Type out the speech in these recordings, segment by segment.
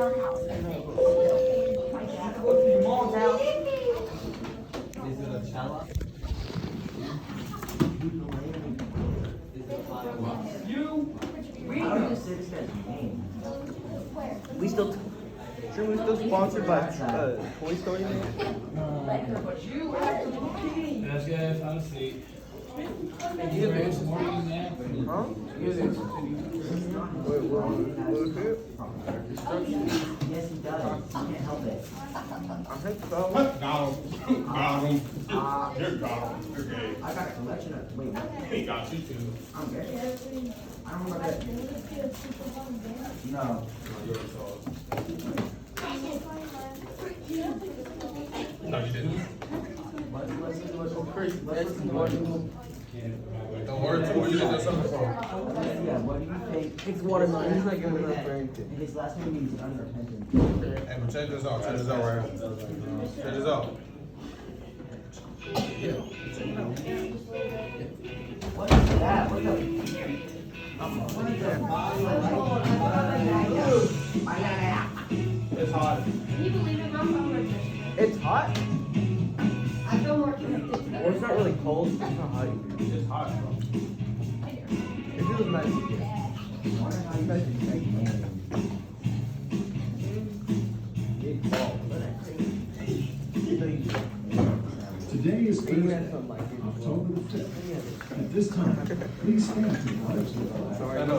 our house, I think. Your mom's house. Is it a cello? You. I don't even say this guy's name. We still, sure we're still sponsored by Toy Story, man? Yes, guys, have a seat. Huh? Yes, he does. He can't help it. Got him. You're got him. You're gay. I got a collection of, wait, what? He got you too. I'm gay. I don't know about that. No. No, you didn't. Don't worry, too. Where you get that something from? Yeah, what do you think? It's watermelon. He's not giving up for anything. His last name means unrepentant. Hey, but check this out. Check this out right here. Check this out. What is that? What the? It's hot. Can you believe it, my phone was just. It's hot? I feel more connected to Well, it's not really cold. It's not hot. It's hot, bro. It feels nice. Today is Thursday, October the 5th. At this time, please stand to the pledge of the flag. I know.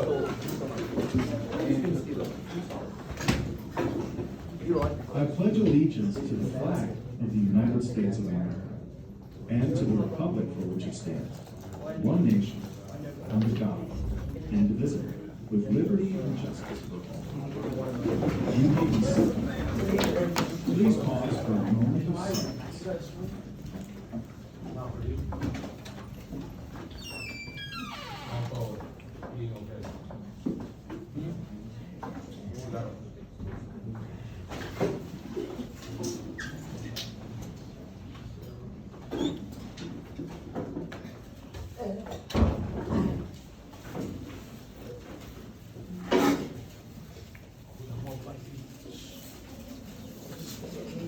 I pledge allegiance to the flag of the United States of America and to the republic for which it stands, one nation, under God, indivisible, with liberty and justice for all. You may be seated. Please pause for a moment of silence.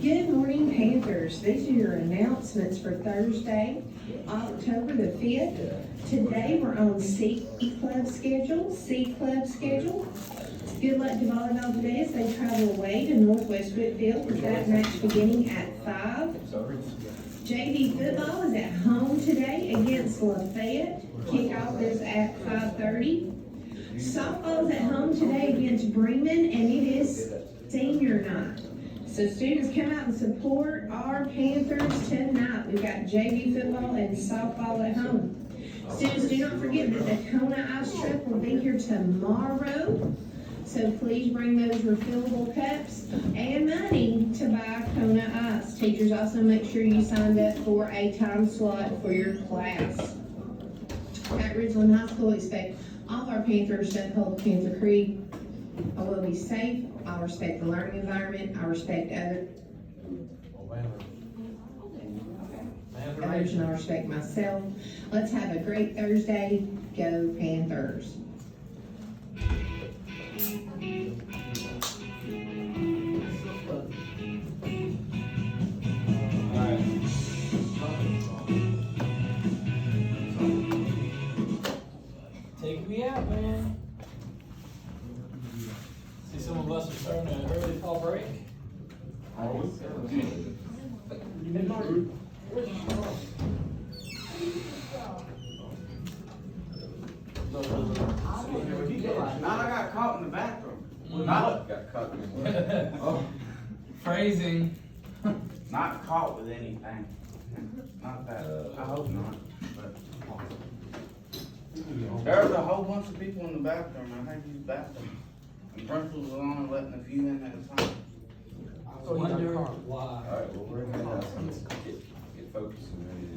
Good morning, Panthers. These are your announcements for Thursday, October the 5th. Today, we're on C Club schedule. Good luck to volleyball today as they travel away to Northwest Whitfield with that match beginning at 5. JV football is at home today against Lafayette. Kickoff is at 5:30. Softball is at home today against Bremen, and it is senior night. So students come out and support our Panthers tonight. We've got JV football and softball at home. Students, do not forget that the Kona Ice Truck will be here tomorrow. So please bring those refillable cups and money to buy Kona Ice. Teachers, also make sure you signed up for a time slot for your class. At Ridgeland High School, expect all of our Panthers to uphold Panther Creed. I will be safe. I respect the learning environment. I respect others, and I respect myself. Let's have a great Thursday. Go Panthers. Take me out, man. See, some of us are starting an early fall break. Now I got caught in the bathroom. Got caught in the Oh, Phrasing. not caught with anything. Not that. I hope not. But there was a whole bunch of people in the bathroom. I had to use the bathroom. And principals was only letting a few in at a time. I wonder why. Alright, well, we're gonna get focused and ready to.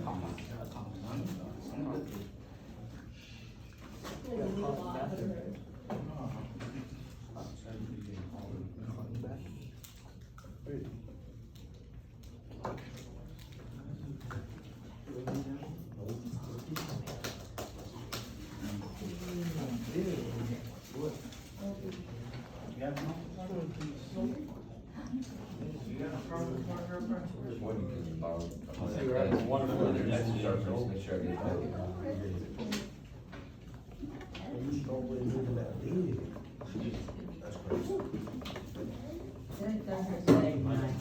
You have no? Just one you can borrow. See, we're having a wonderful internet connection. Make sure I get that. That's crazy. That doesn't say mine.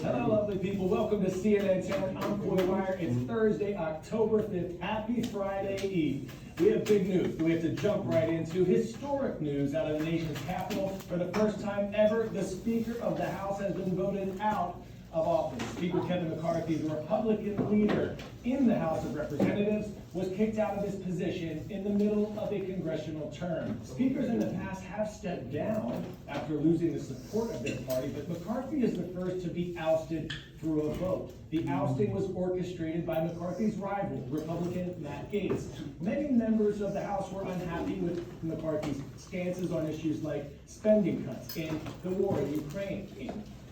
Hello, lovely people. Welcome to CNN 10. I'm Boy Wire. It's Thursday, October 5th. Happy Friday Eve. We have big news that we have to jump right into. Historic news out of the nation's capital. For the first time ever, the Speaker of the House has been voted out of office. Speaker Kevin McCarthy, the Republican leader in the House of Representatives, was kicked out of his position in the middle of a congressional term. Speakers in the past have stepped down after losing the support of their party, but McCarthy is the first to be ousted through a vote. The ousting was orchestrated by McCarthy's rival, Republican Matt Gaetz. Many members of the House were unhappy with McCarthy's stances on issues like spending cuts and the war in Ukraine.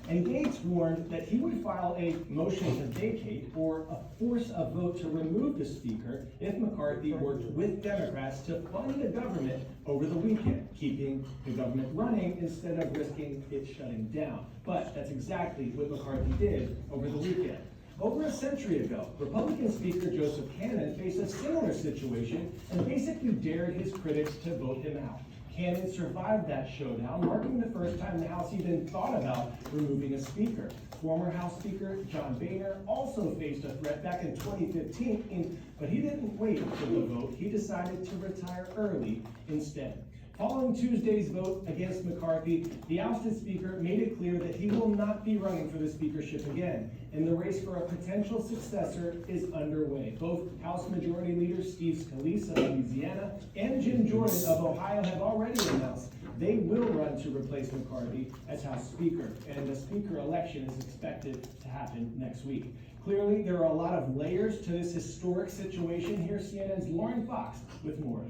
And Gaetz warned that he would file a motion to vacate or force a vote to remove the Speaker if McCarthy worked with Democrats to fund the government over the weekend, keeping the government running instead of risking it shutting down. But that's exactly what McCarthy did over the weekend. Over a century ago, Republican Speaker Joseph Cannon faced a similar situation and basically dared his critics to vote him out. Cannon survived that showdown, marking the first time the House even thought about removing a speaker. Former House Speaker John Boehner also faced a threat back in 2015, but he didn't wait for the vote. He decided to retire early instead. Following Tuesday's vote against McCarthy, the ousted speaker made it clear that he will not be running for the speakership again, and the race for a potential successor is underway. Both House Majority Leaders Steve Scalise of Louisiana and Jim Jordan of Ohio have already announced they will run to replace McCarthy as House Speaker, and the Speaker election is expected to happen next week. Clearly, there are a lot of layers to this historic situation. Here's CNN's Lauren Fox with more.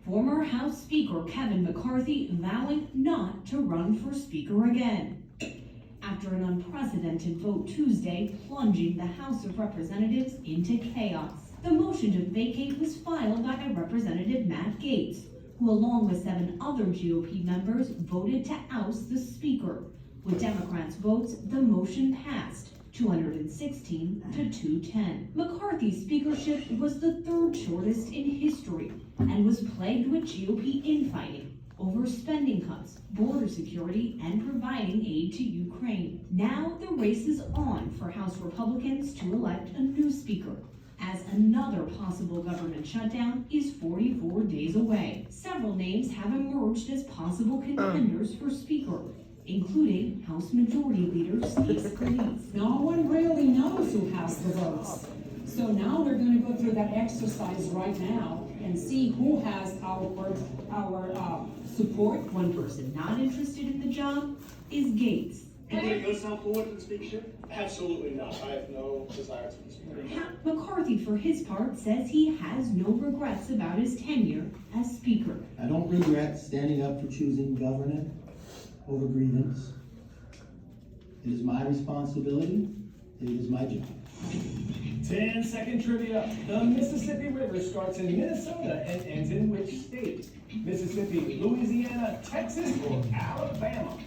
Former House Speaker Kevin McCarthy vowing not to run for Speaker again. After an unprecedented vote Tuesday plunging the House of Representatives into chaos, the motion to vacate was filed by Representative Matt Gaetz, who along with 7 other GOP members voted to oust the Speaker. With Democrats' votes, the motion passed 216 to 210. McCarthy's speakership was the 3rd shortest in history and was plagued with GOP infighting over spending cuts, border security, and providing aid to Ukraine. Now the race is on for House Republicans to elect a new speaker, as another possible government shutdown is 44 days away. Several names have emerged as possible contenders for speaker, including House Majority Leader Steve Scalise. No one really knows who has the votes. So now we're going to go through that exercise right now and see who has our support. One person not interested in the job is Gaetz. You think you'll sound forward to the speakership? Absolutely not. I have no desire to be speaker. McCarthy, for his part, says he has no regrets about his tenure as Speaker. I don't regret standing up for choosing governor over grievance. It is my responsibility. It is my job. 10-second trivia. The Mississippi River starts in Minnesota and ends in which state? Mississippi, Louisiana, Texas, or Alabama?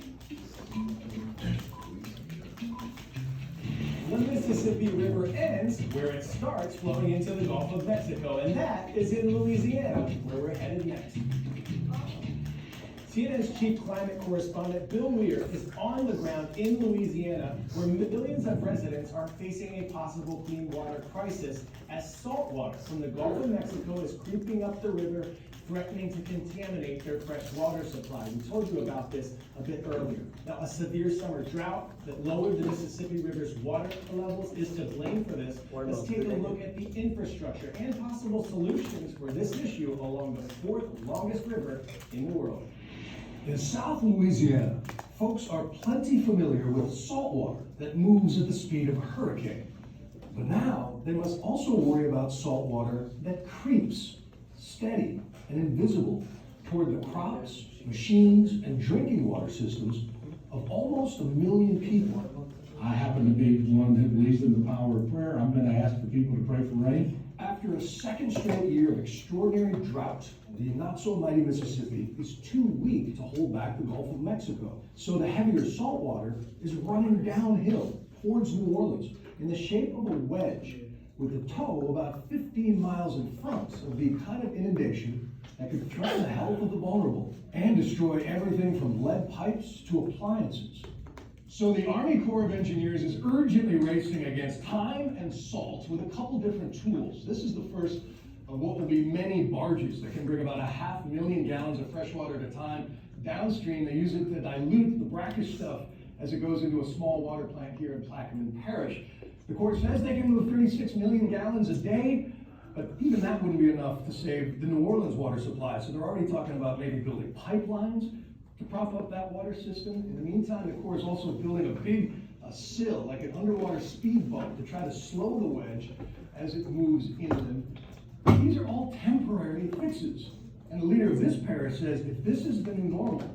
The Mississippi River ends where it starts, flowing into the Gulf of Mexico, and that is in Louisiana, where we're headed next. CNN's chief climate correspondent Bill Weir is on the ground in Louisiana, where millions of residents are facing a possible clean water crisis as salt water from the Gulf of Mexico is creeping up the river, threatening to contaminate their fresh water supply. We told you about this a bit earlier. Now, a severe summer drought that lowered the Mississippi River's water levels is to blame for this. Let's take a look at the infrastructure and possible solutions for this issue along the 4th longest river in the world. In South Louisiana, folks are plenty familiar with salt water that moves at the speed of a hurricane. But now they must also worry about salt water that creeps, steady and invisible, toward the crops, machines, and drinking water systems of almost 1 million people. I happen to be one that believes in the power of prayer. I'm going to ask for people to pray for rain. After a second straight year of extraordinary drought, the not-so-mighty Mississippi is too weak to hold back the Gulf of Mexico. So the heavier salt water is running downhill towards New Orleans in the shape of a wedge with a toe about 15 miles in front of the kind of inundation that could threaten the health of the vulnerable and destroy everything from lead pipes to appliances. So the Army Corps of Engineers is urgently racing against time and salt with a couple different tools. This is the first of what will be many barges that can bring about 500,000 gallons of fresh water at a time. Downstream, they use it to dilute the brackish stuff as it goes into a small water plant here in Plaquemine Parish. The Corps says they can move 36 million gallons a day, but even that wouldn't be enough to save the New Orleans water supply. So they're already talking about maybe building pipelines to prop up that water system. In the meantime, the Corps is also building a big sill, like an underwater speed bump, to try to slow the wedge as it moves inland. These are all temporary fixes. And the leader of this parish says if this is the new normal,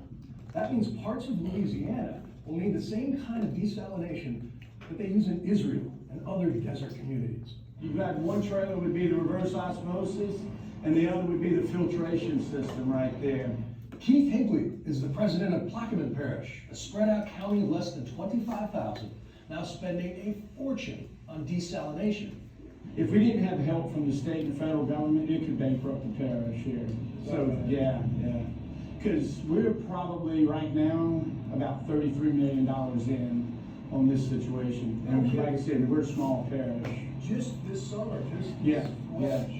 that means parts of Louisiana will need the same kind of desalination that they use in Israel and other desert communities. You've got one trailer would be the reverse osmosis, and the other would be the filtration system right there. Keith Higley is the president of Plaquemine Parish, a spread-out county of less than 25,000, now spending a fortune on desalination. If we didn't have help from the state and federal government, it could bankrupt the parish here. So, yeah. Because we're probably right now about $33 million in on this situation. And like I said, we're a small parish. Just this summer, Yeah,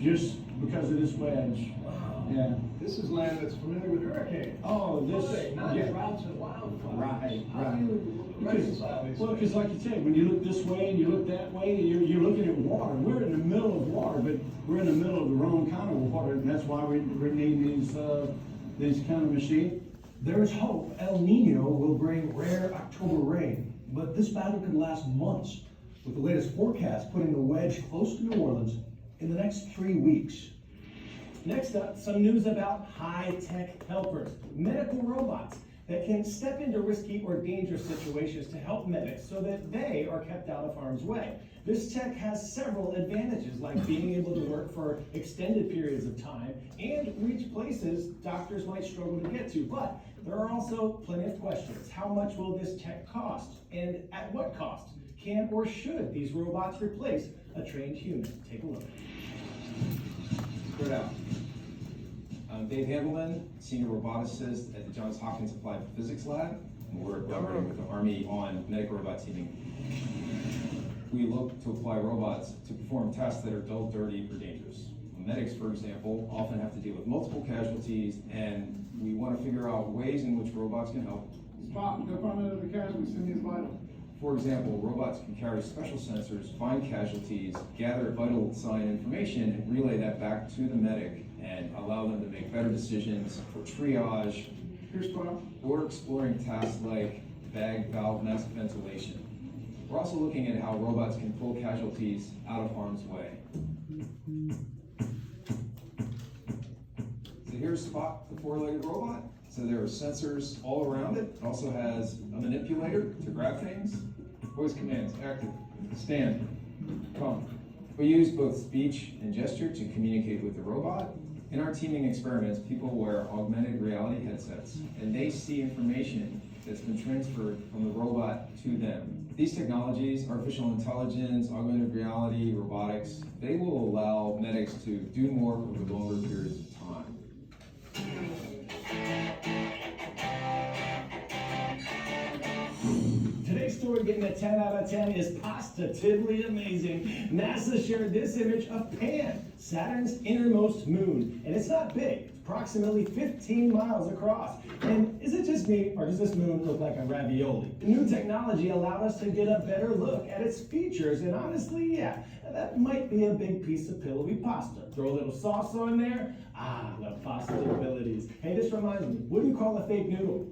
just because of this wedge. Wow. Yeah. This is land that's familiar with hurricanes. Oh, this, not yeah. droughts and wildfires. Right. How do you reconcile these things? Because like you said, when you look this way and you look that way, you're looking at water. We're in the middle of water, but we're in the middle of the wrong kind of water, and that's why we need these kind of machines. There is hope El Nino will bring rare October rain, but this battle could last months, with the latest forecast putting the wedge close to New Orleans in the next 3 weeks. Next up, some news about high-tech helpers, medical robots that can step into risky or dangerous situations to help medics so that they are kept out of harm's way. This tech has several advantages, like being able to work for extended periods of time and reach places doctors might struggle to get to. But there are also plenty of questions. How much will this tech cost? And at what cost? Can or should these robots replace a trained human? Take a look. Spread out. I'm Dave Handelman, Senior Roboticist at the Johns Hopkins Applied Physics Lab, and we're collaborating with the Army on medical robot teaming. We look to apply robots to perform tasks that are dull, dirty, or dangerous. Medics, for example, often have to deal with multiple casualties, and we want to figure out ways in which robots can help. Spot the front of the casualty is vital. For example, robots can carry special sensors, find casualties, gather vital sign information, and relay that back to the medic and allow them to make better decisions for triage or exploring tasks like bag valve mask ventilation. We're also looking at how robots can pull casualties out of harm's way. So here's Spot, the four-legged robot. So there are sensors all around it. It also has a manipulator to grab things. Voice commands, active, stand, come. We use both speech and gesture to communicate with the robot. In our teaming experiments, people wear augmented reality headsets, and they see information that's been transferred from the robot to them. These technologies, artificial intelligence, augmented reality, robotics, they will allow medics to do more over longer periods of time. Today's story getting a 10 out of 10 is positively amazing. NASA shared this image of Pan, Saturn's innermost moon. And it's not big, it's approximately 15 miles across. And is it just me, or does this moon look like a ravioli? The new technology allowed us to get a better look at its features, and honestly, yeah, that might be a big piece of pillowy pasta. Throw a little sauce on there, the possibilities. Hey, this reminds me, what do you call a fake noodle?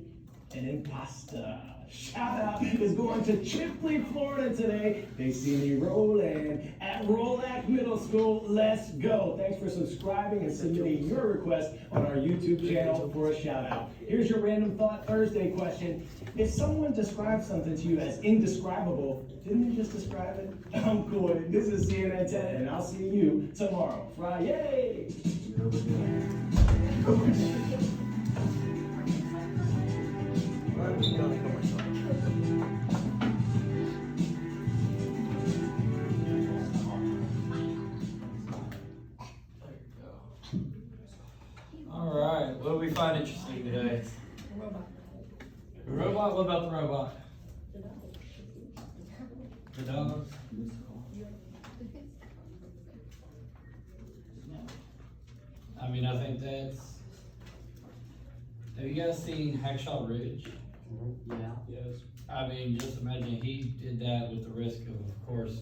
An impasta. shout out is going to Chipley, Florida today. They see me rolling at Rolac Middle School. Let's go. Thanks for subscribing and submitting your request on our YouTube channel for a shout out. Here's your Random Thought Thursday question. If someone describes something to you as indescribable, didn't they just describe it? I'm cool. This is CNN 10, and I'll see you tomorrow. Friday. Alright, what do we find interesting today? The robot? What about the robot? The dogs? I mean, I think that's... Have you guys seen Hacksaw Ridge? Yeah. Yes. I mean, just imagine he did that with the risk of course,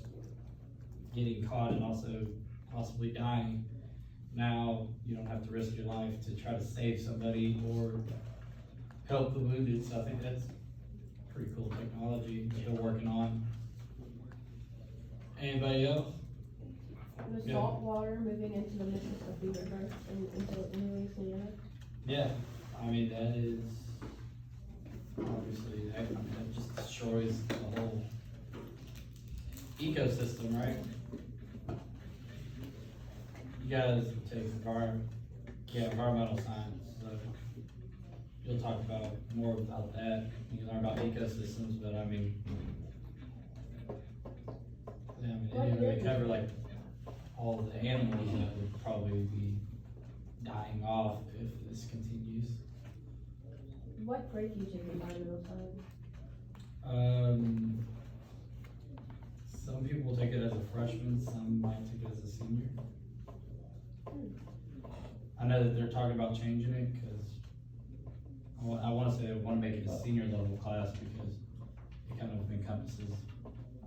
getting caught and also possibly dying. Now, you don't have to risk your life to try to save somebody or help the wounded, so I think that's pretty cool technology that they're working on. Anybody else? The salt water moving into the Mississippi River and into Louisiana. Yeah, I mean, that is obviously, that just destroys the whole ecosystem, right? You guys take environmental science, so you'll talk about more about that. You can learn about ecosystems, but I mean, they cover like all the animals that would probably be dying off if this continues. What grade do you take environmental science? Some people take it as a freshman, some might take it as a senior. I know that they're talking about changing it because I want to say they want to make it a senior level class because it kind of encompasses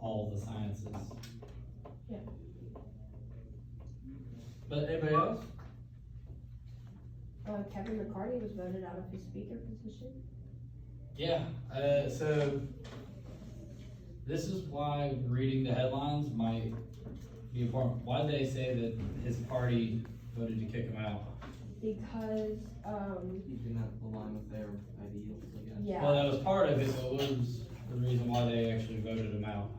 all the sciences. Yeah. But anybody else? Kevin McCarthy was voted out of his speaker position. Yeah, so this is why reading the headlines might be important. Why did they say that his party voted to kick him out? Because, He did not align with their ideals, I guess. yeah. Well, that was part of it, but what was the reason why they actually voted him out?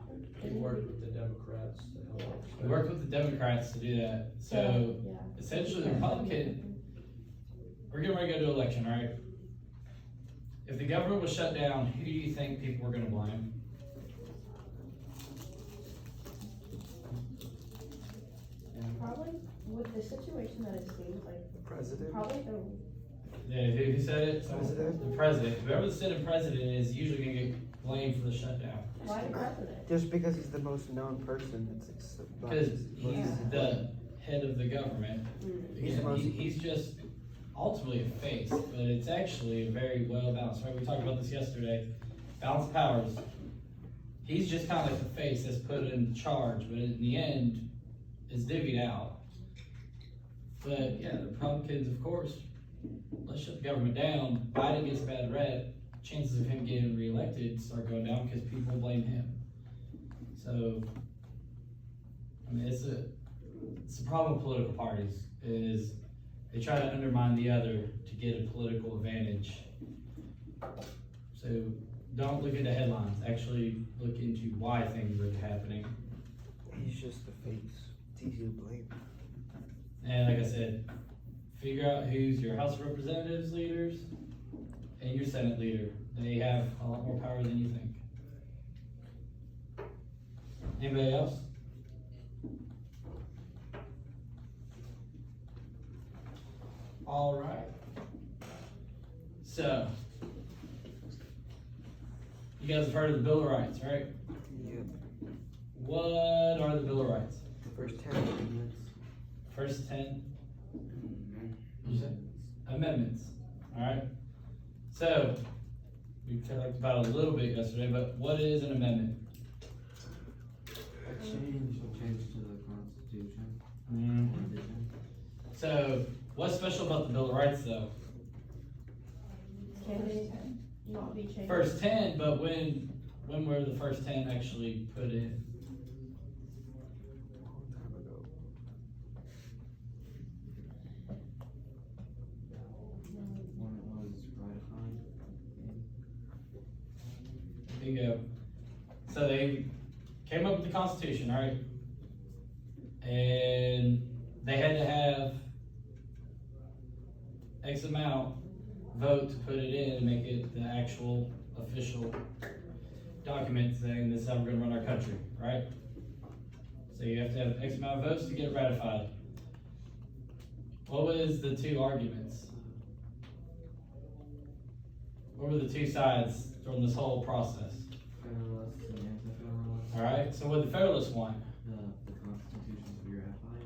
He worked with the Democrats to help. He worked with the Democrats to do that. So Yeah. essentially, the Republican, we're getting ready to go to election, right? If the government was shut down, who do you think people were going to blame? Probably with the situation that it seems like. The president? Probably the. Yeah, who said it? President? The president. Whoever the Senate president is usually going to get blamed for the shutdown. Why the president? Just because he's the most known person, Because he's the head of the government. He's the most- He's just ultimately a face, but it's actually very well balanced. Right? We talked about this yesterday. Balanced powers. He's just kind of like the face that's put in charge, but in the end, is divvied out. But yeah, the Republicans, of course, let's shut the government down. Biden gets a bad rep. Chances of him getting reelected start going down because people blame him. So, I mean, it's a problem with political parties is they try to undermine the other to get a political advantage. So don't look at the headlines. Actually look into why things are happening. He's just the face. It's easy to blame. And like I said, figure out who's your House of Representatives leaders and your Senate leader. They have a lot more power than you think. Anybody else? All right. So, you guys have heard of the Bill of Rights, right? Yep. What are the Bill of Rights? The first 10 amendments. First 10? You said? Amendments. Alright. So, we talked about it a little bit yesterday, but what is an amendment? A change to the Constitution. Mm-hmm. So, what's special about the Bill of Rights, though? Candidates, not be changed. First 10, but when were the first 10 actually put in? Bingo. So they came up with the Constitution, right? And they had to have X amount vote to put it in and make it the actual official document saying this is how we're gonna run our country, right? So you have to have X amount of votes to get it ratified. What was the two arguments? What were the two sides from this whole process? Federalists and anti-federalists. Alright, so what did the Federalists want? The Constitution to be ratified.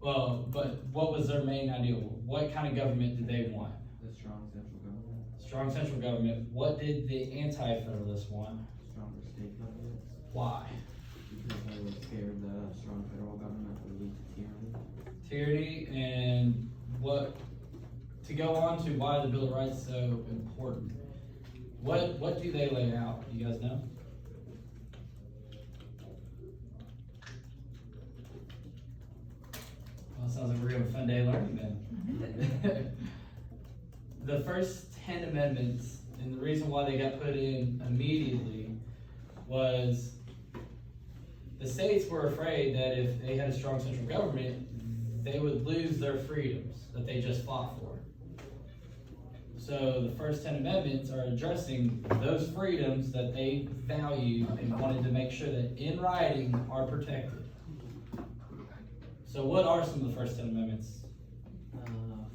Well, but what was their main idea? What kind of government did they want? The strong central government. Strong central government. What did the anti-federalists want? Stronger state governments. Why? Because they were scared that a strong federal government would lead to tyranny. Tyranny, and what, to go on to why the Bill of Rights is so important. What do they lay out? Do you guys know? Well, it sounds like we're gonna have a fun day learning then. The first 10 amendments, and the reason why they got put in immediately was the states were afraid that if they had a strong central government, they would lose their freedoms that they just fought for. So the first 10 amendments are addressing those freedoms that they value and wanted to make sure that in writing are protected. So what are some of the first 10 amendments?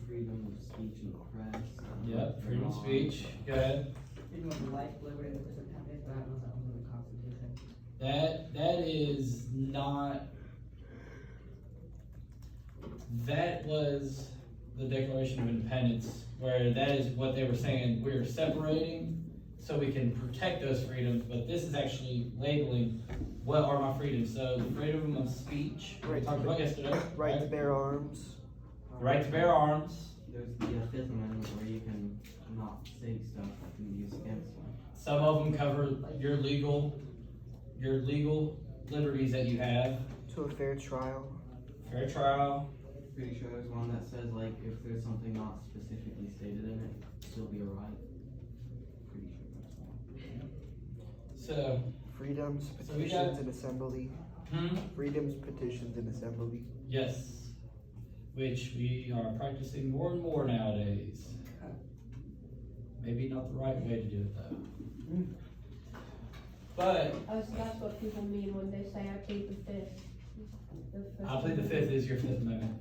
Freedom of speech and press. Yep, freedom of speech. Go ahead. Freedom of life, liberty, and independence. That was in the Constitution. That is not. That was the Declaration of Independence, where that is what they were saying. We're separating so we can protect those freedoms, but this is actually labeling what are my freedoms. So the freedom of speech, we talked about yesterday. Right to bear arms. Right to bear arms. There's the Fifth Amendment where you can not say stuff that can be used against you. Some of them cover your legal liberties that you have. To a fair trial. Fair trial. Pretty sure there's one that says like if there's something not specifically stated in it, it'll still be a right. Pretty sure that's one. So Freedoms, so we petitions, got- and assembly. Hmm? Freedoms, petitions, and assembly. Yes. Which we are practicing more and more nowadays. Maybe not the right way to do it though. But Oh, so that's what people mean when they say I plead the fifth. I plead the fifth is your Fifth Amendment.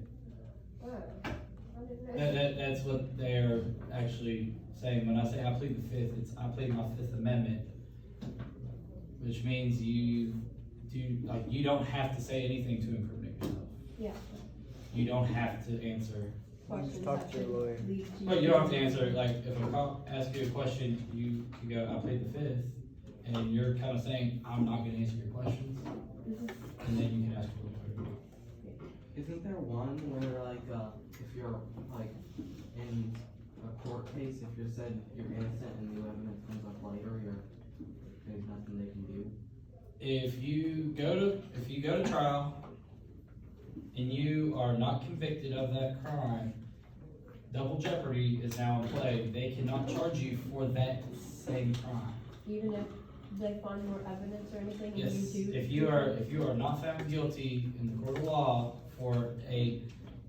Wow. I didn't know. That's what they're actually saying. When I say I plead the fifth, it's I plead my Fifth Amendment. Which means you don't have to say anything to incriminate yourself. Yeah. You don't have to answer. Questions talk to your lawyer. But you don't have to answer, like, if a cop asks you a question, you can go, I plead the fifth, and you're kind of saying, I'm not gonna answer your questions, and then you can ask for the lawyer. Isn't there one where like if you're like in a court case, if you're said you're innocent and the evidence comes up later, there's nothing they can do? If you go to trial and you are not convicted of that crime, double jeopardy is now in play. They cannot charge you for that same crime. Even if they find more evidence or anything, Yes, and you do. if you are not found guilty in the court of law for a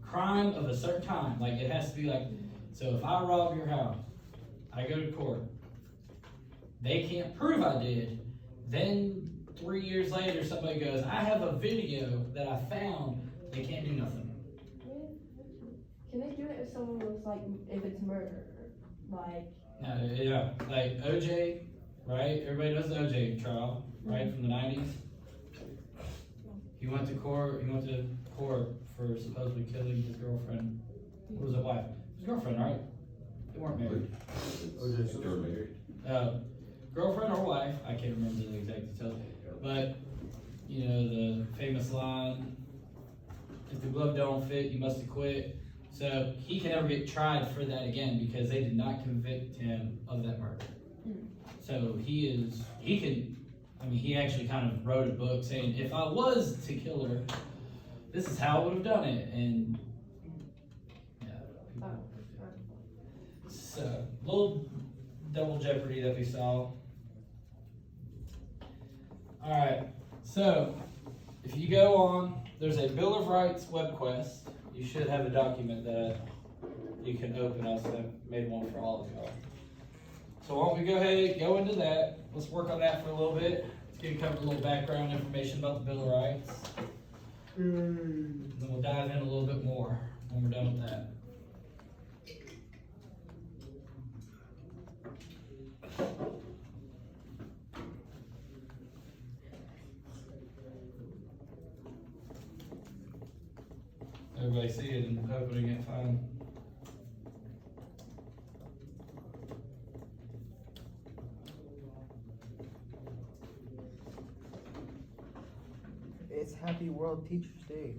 crime of a certain time, like it has to be like, so if I rob your house, I go to court, they can't prove I did, then 3 years later somebody goes, I have a video that I found, they can't do nothing. Can they do it if someone was like, if it's murder? Like, No, yeah, like OJ, right? Everybody knows the OJ trial, right, from the 90s. He went to court for supposedly killing his girlfriend. Or was it wife? His girlfriend, right? They weren't married. Girlfriend or wife, I can't remember the exact details. But, you know, the famous line, if the glove don't fit, you must acquit. So he can never get tried for that again because they did not convict him of that murder. So he actually kind of wrote a book saying, if I was to kill her, this is how I would have done it. And yeah, so little double jeopardy that we saw. All right, so if you go on, there's a Bill of Rights web quest. You should have a document that you can open. I made one for all of y'all. So why don't we go ahead, go into that. Let's work on that for a little bit. Let's get covered a little background information about the Bill of Rights. Then we'll dive in a little bit more when we're done with that. Everybody see it and opening it fine. It's Happy World Teachers Day.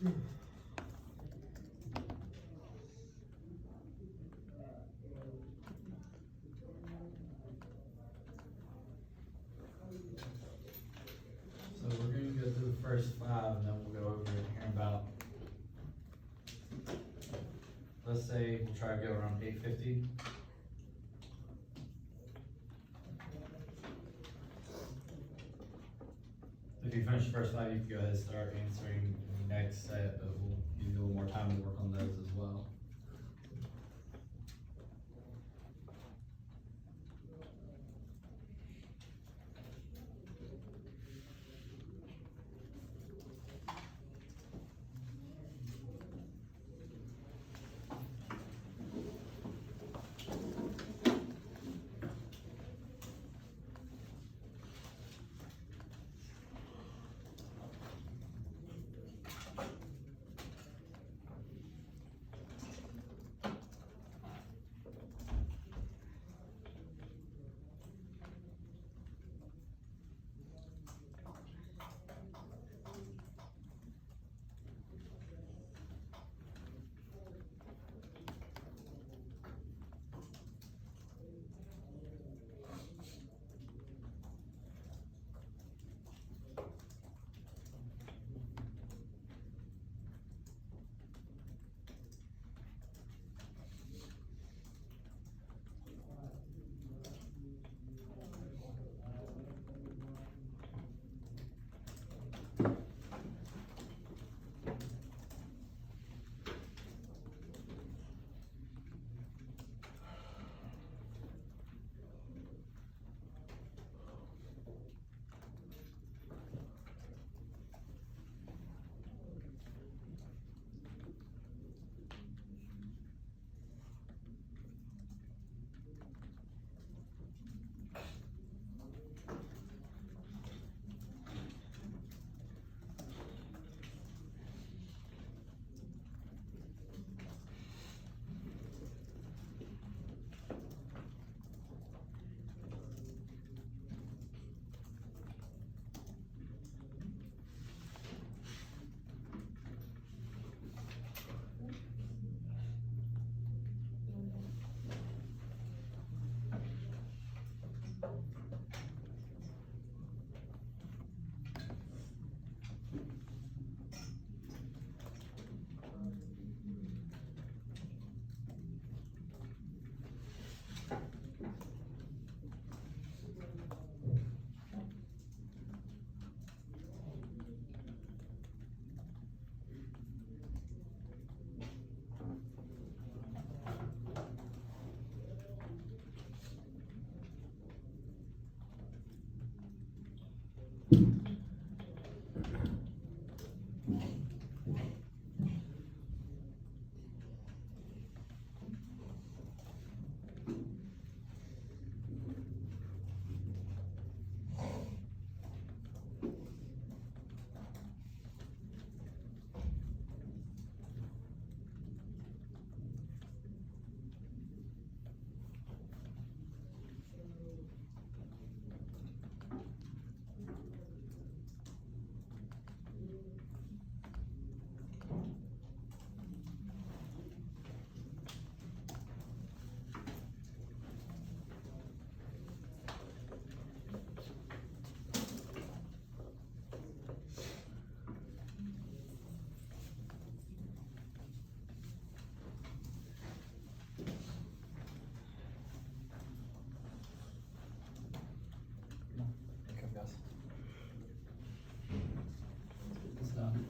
So we're going to go through the first 5 and then we'll go over it here about, let's say we'll try to go around 8:50. If you finish the first 5, you can go ahead and start answering the next set, but we'll give you a little more time to work on those as well. It's done.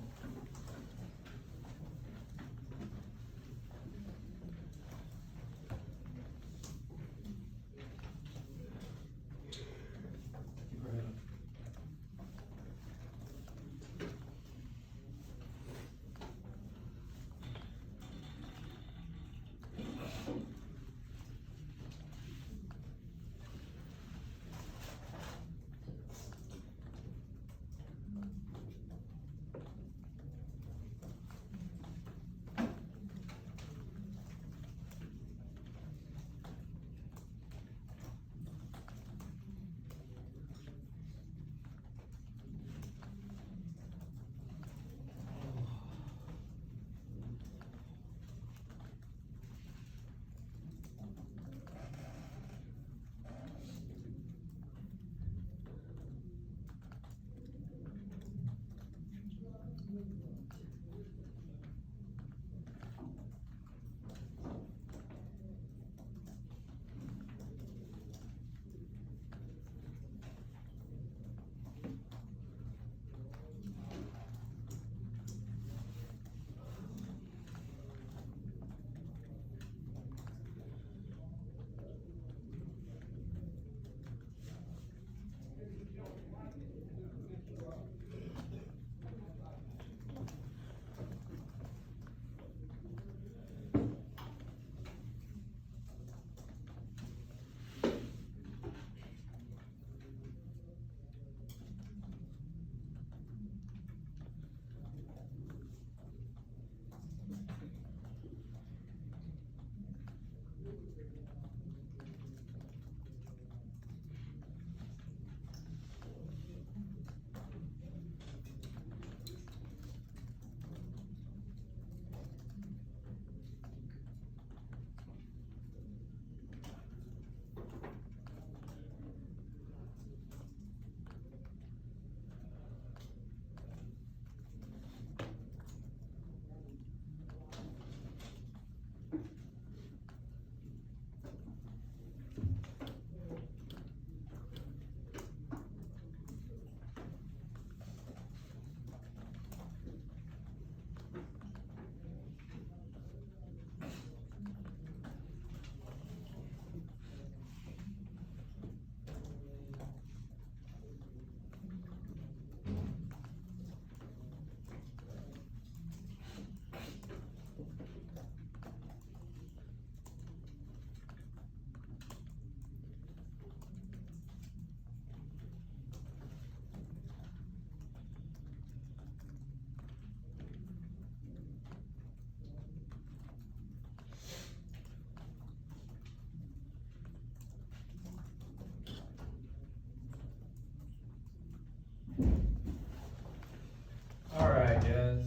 Alright, guys.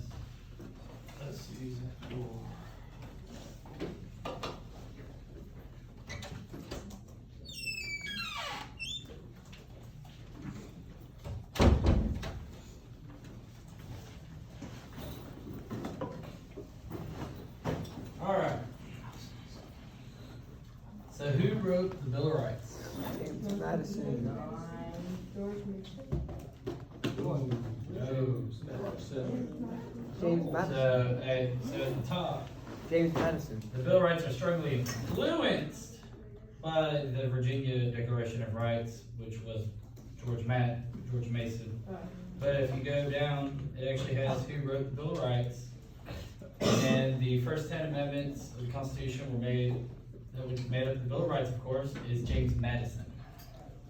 Let's use that door. Alright. So who wrote the Bill of Rights? James Madison. George Mason. James Madison. So at the top, James Madison. the Bill of Rights are strongly influenced by the Virginia Declaration of Rights, which was George George Mason. Oh. But if you go down, it actually has who wrote the Bill of Rights. And the first 10 amendments of the Constitution were made, that was made up the Bill of Rights, of course, is James Madison.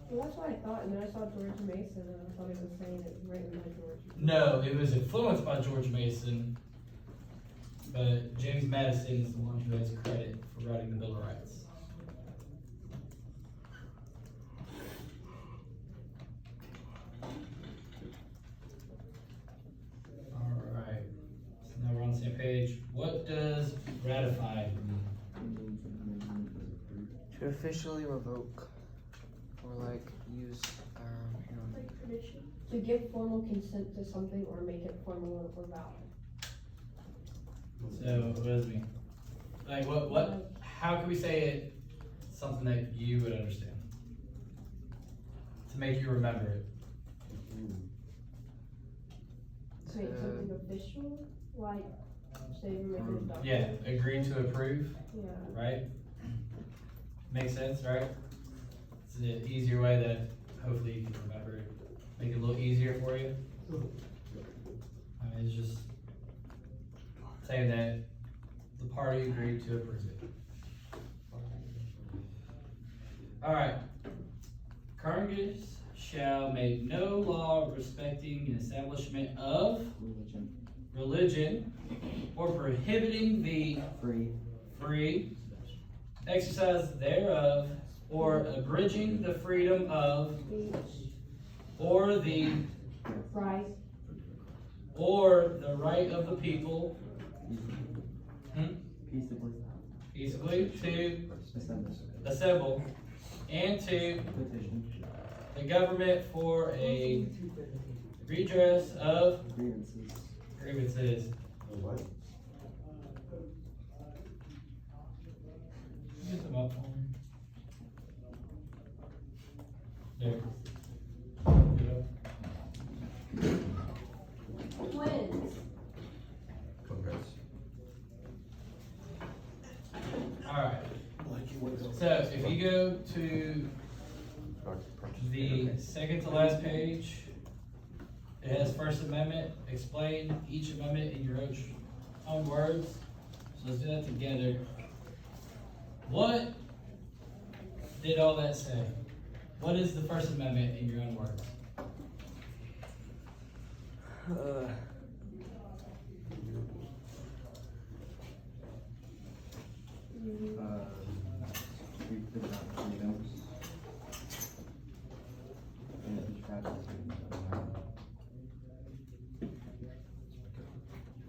Well, that's what I thought, and then I saw George Mason, and I thought it was saying it was written by George. No, it was influenced by George Mason, but James Madison is the one who has credit for writing the Bill of Rights. Alright, so now we're on the same page. What does ratify mean? To officially revoke or like use, Like permission. To give formal consent to something or make it formal or valid. So, what does it mean? Like, what, how can we say it something that you would understand? To make you remember it. To make something official, like, say you're making a document. Yeah, agree to approve, Yeah. right? Makes sense, right? It's an easier way that hopefully you can remember it. Make it a little easier for you. I mean, it's just saying that the party agreed to approve it. Alright. Congress shall make no law respecting an establishment of religion or prohibiting the free exercise thereof or abridging the freedom of or the Right. or the right of the people Peaceably. to assemble and to the government for a redress of grievances. What? Get them up for me. There. Twins. Congrats. Alright. So if you go to the second to last page, it has First Amendment. Explain each amendment in your own words. So let's do that together. What did all that say? What is the First Amendment in your own words?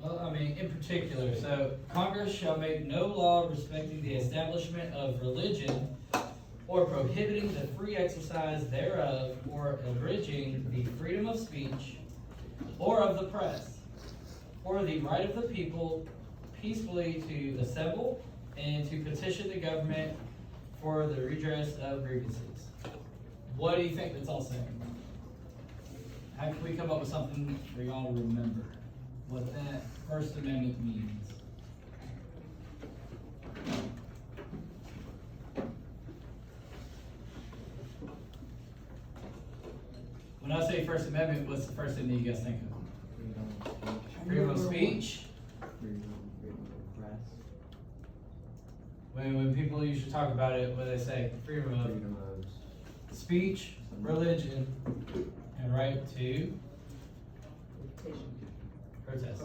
Well, I mean, in particular, so Congress shall make no law respecting the establishment of religion or prohibiting the free exercise thereof or abridging the freedom of speech or of the press or the right of the people peacefully to assemble and to petition the government for the redress of grievances. What do you think that's all saying? How can we come up with something for y'all to remember what that First Amendment means? When I say First Amendment, what's the first thing that you guys think of? Freedom of speech? When people usually talk about it, what do they say? Freedom of speech, religion, and right to protest.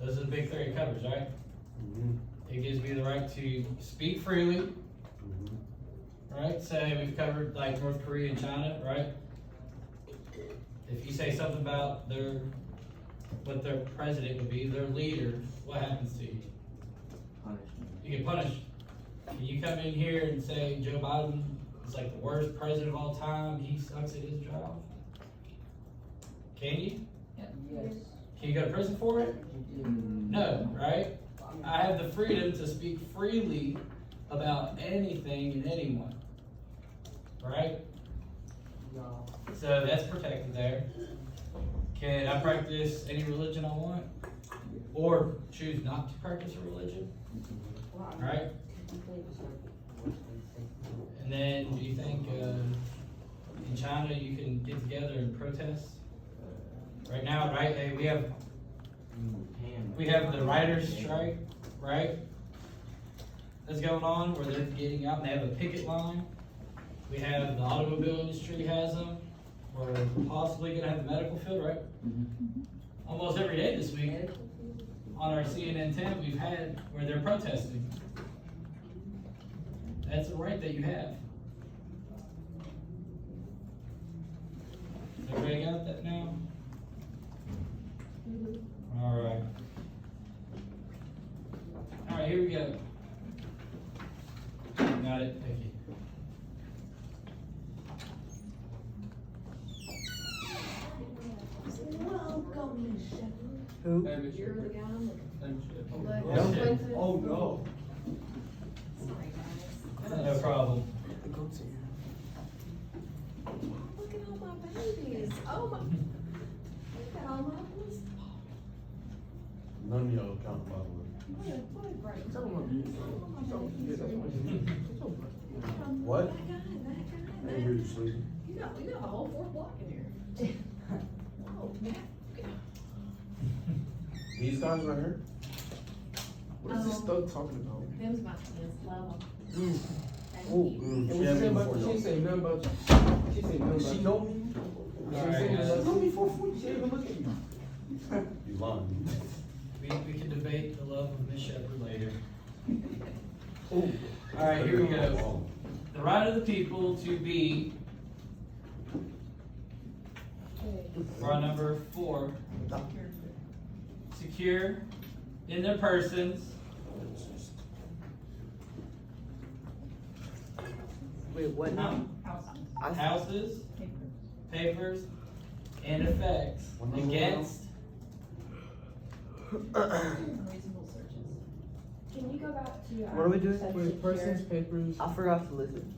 Those are the big three it covers, right? It gives me the right to speak freely. Right? Say we've covered like North Korea and China, right? If you say something about what their president would be, their leader, what happens to you? You get punished. Can you come in here and say Joe Biden is like the worst president of all time, he sucks at his job? Can you? Yes. Can you go to prison for it? No, right? I have the freedom to speak freely about anything and anyone. Right? So that's protected there. Can I practice any religion I want? Or choose not to practice a religion? Right? And then do you think in China, you can get together and protest. Right now, right, hey, we have the writers' strike, right? That's going on where they're getting out and they have a picket line. We have the automobile industry has them. We're possibly gonna have the medical field, right? Almost every day this week on our CNN 10 we've had where they're protesting. That's a right that you have. Everybody got that now? Alright. Alright, here we go. Got it, thank you. Who? You're the guy on Yeah. Oh, no. No problem. Look at all my babies. Oh my. Look at all my ones. None of y'all count, by the way. What a great. What? That guy. I hear you sleeping. You got a whole 4th block in here. Oh, Matt. These guys right here? What is this thug talking about? Them's my kids. Love them. Oh, She said nothing about. She said nothing about. She know me? Alright, guys. She know me for food. She didn't even look at me. You lying. We can debate the love of Miss Shepherd later. Oh. Alright, here we go. The right of the people to be, for number 4, secure in their persons, Wait, what now? houses, papers, and effects against Reasonable searches. Can you go back to? What are we doing? With persons, papers. I forgot to listen.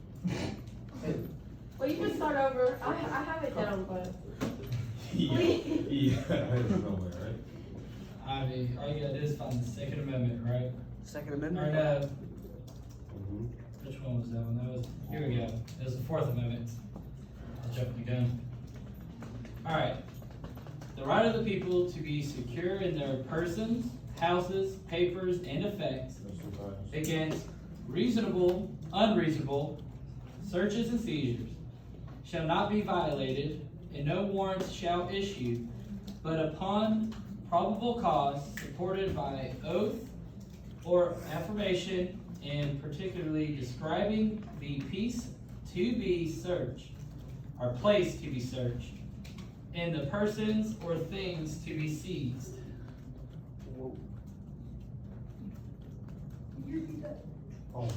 Well, you can start over. I have it down, but. Yeah, I don't know where, right? I mean, all you gotta do is find the Second Amendment, right? Second Or Amendment? no, which one was that one? That was, here we go. It was the 4th Amendment. I'll jump the gun. Alright. The right of the people to be secure in their persons, houses, papers, and effects against reasonable, unreasonable searches and seizures shall not be violated, and no warrants shall issue, but upon probable cause supported by oath or affirmation, and particularly describing the piece to be searched, or place to be searched, and the persons or things to be seized. Oh.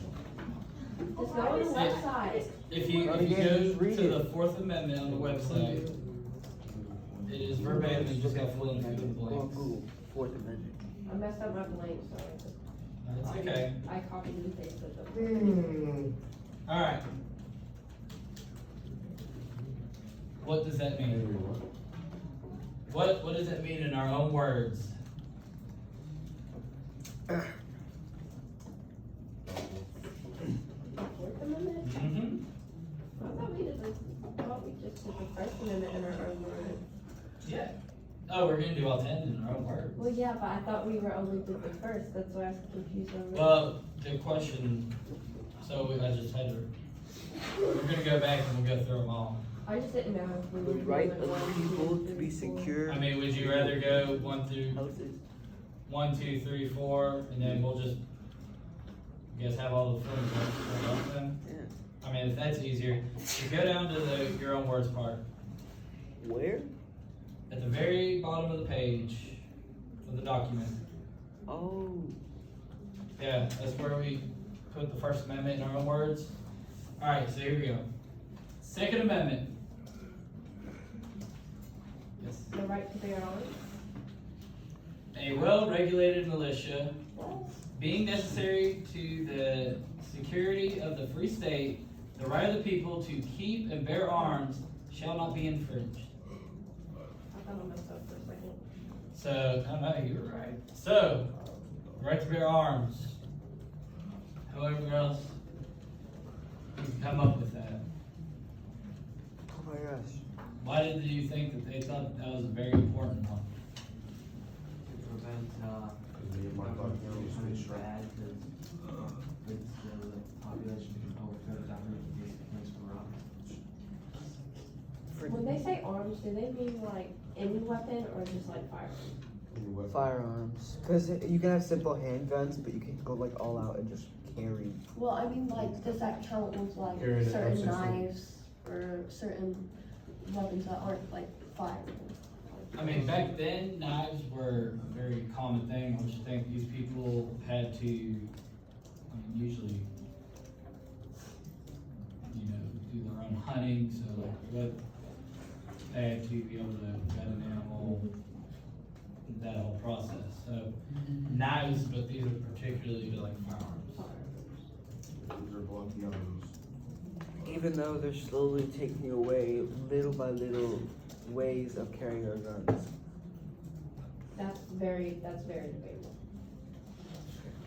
Just go on the website. If you go to the 4th Amendment on the website, it is verbatim, you just gotta fill in a few of the blanks. Fourth Amendment. I messed up my blank, so. It's okay. I copied and pasted them. Alright. What does that mean? What does that mean in our own words? Fourth Amendment? Mm-hmm. I thought we just did the First Amendment in our own words. Yeah. Oh, we're gonna do all 10 in our own words. Well, yeah, but I thought we were only did the first, that's why I was confused on that. Well, the question, so I just had to, we're gonna go back and we'll go through them all. I just didn't know if we were. The right doing of one, people two, to be three, four. secure. I mean, would you rather go 1 through Houses. 1, 2, 3, 4, and then we'll just, I guess, have all the forms up then? Yeah. I mean, if that's easier, just go down to the your own words part. Where? At the very bottom of the page of the document. Oh. Yeah, that's where we put the First Amendment in our own words. Alright, so here we go. Second Amendment. Yes. The right to bear arms. A well-regulated militia, being necessary to the security of the free state, the right of the people to keep and bear arms shall not be infringed. I thought I messed up for a second. So, I don't know, you were right. So, right to bear arms. However else you can come up with that. my gosh. Why did you think that they thought that was a very important one? To prevent, government becoming bad, because it's the population control goes down and creates a place for robbers. When they say arms, do they mean like any weapon or just like firearms? Firearms. Because you can have simple handguns, but you can go like all out and just carry. Well, I mean, like, does that count with like Carry the certain M16. knives or certain weapons that aren't like firearms? I mean, back then, knives were a very common thing, which I think these people had to, usually, do their own hunting, so like, what, they had to be able to gun an animal, that whole process, so knives, but these are particularly like firearms. Even though they're slowly taking away, little by little, ways of carrying our guns. That's very debatable.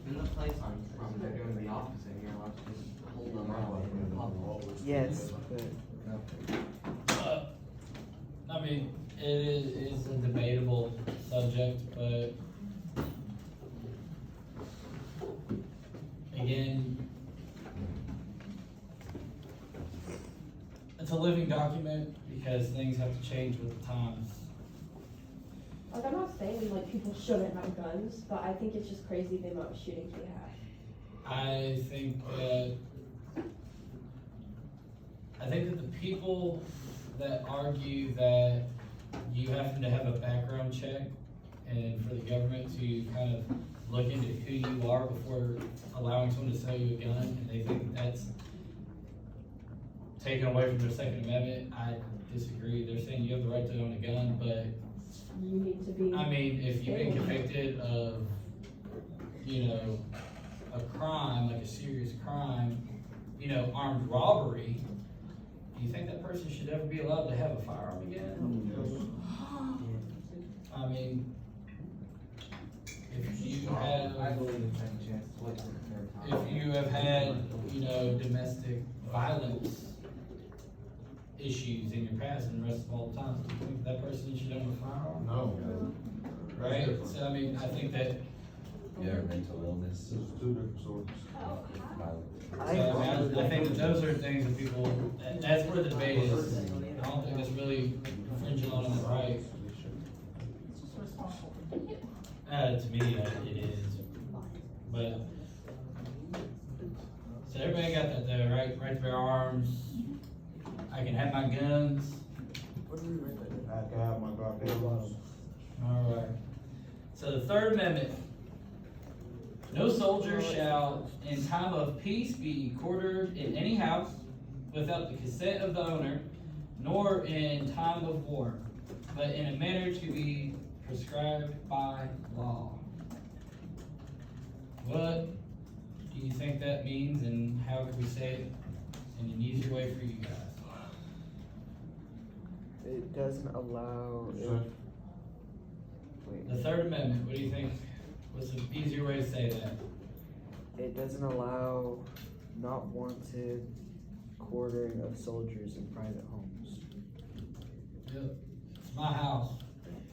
In the police arms, probably they're doing the opposite, you're allowed to just hold them out in public. Yes, but I mean, it's a debatable subject, but again, it's a living document because things have to change with the times. Like, I'm not saying like people shouldn't have guns, but I think it's just crazy the amount of shootings we have. I think that the people that argue that you have to have a background check and for the government to kind of look into who you are before allowing someone to sell you a gun, and they think that's taken away from their Second Amendment, I disagree. They're saying you have the right to own a gun, but You need to be. I mean, if you've been convicted of, a crime, like a serious crime, armed robbery, do you think that person should ever be allowed to have a firearm again? I mean, if you have, I believe in second chance, wait for the third time. if you have had, domestic violence issues in your past and the rest of all the time, do you think that person should own a firearm? No. Right? So, I mean, I think that, Yeah, mental illness. There's two different sorts. I think that those are things that people, that's where the debate is. I don't think it's really infringing on the right. To me, it is. But, so everybody got that though, right? Right to bear arms. I can have my guns. I can have my goddamn. Alright. So the Third Amendment. No soldier shall, in time of peace, be quartered in any house without the consent of the owner, nor in time of war, but in a manner to be prescribed by law. What do you think that means, and how could we say it in an easier way for you guys? it doesn't allow. The Third Amendment, what do you think? What's an easier way to say that? It doesn't allow not wanted quartering of soldiers in private homes. Yep. It's my house.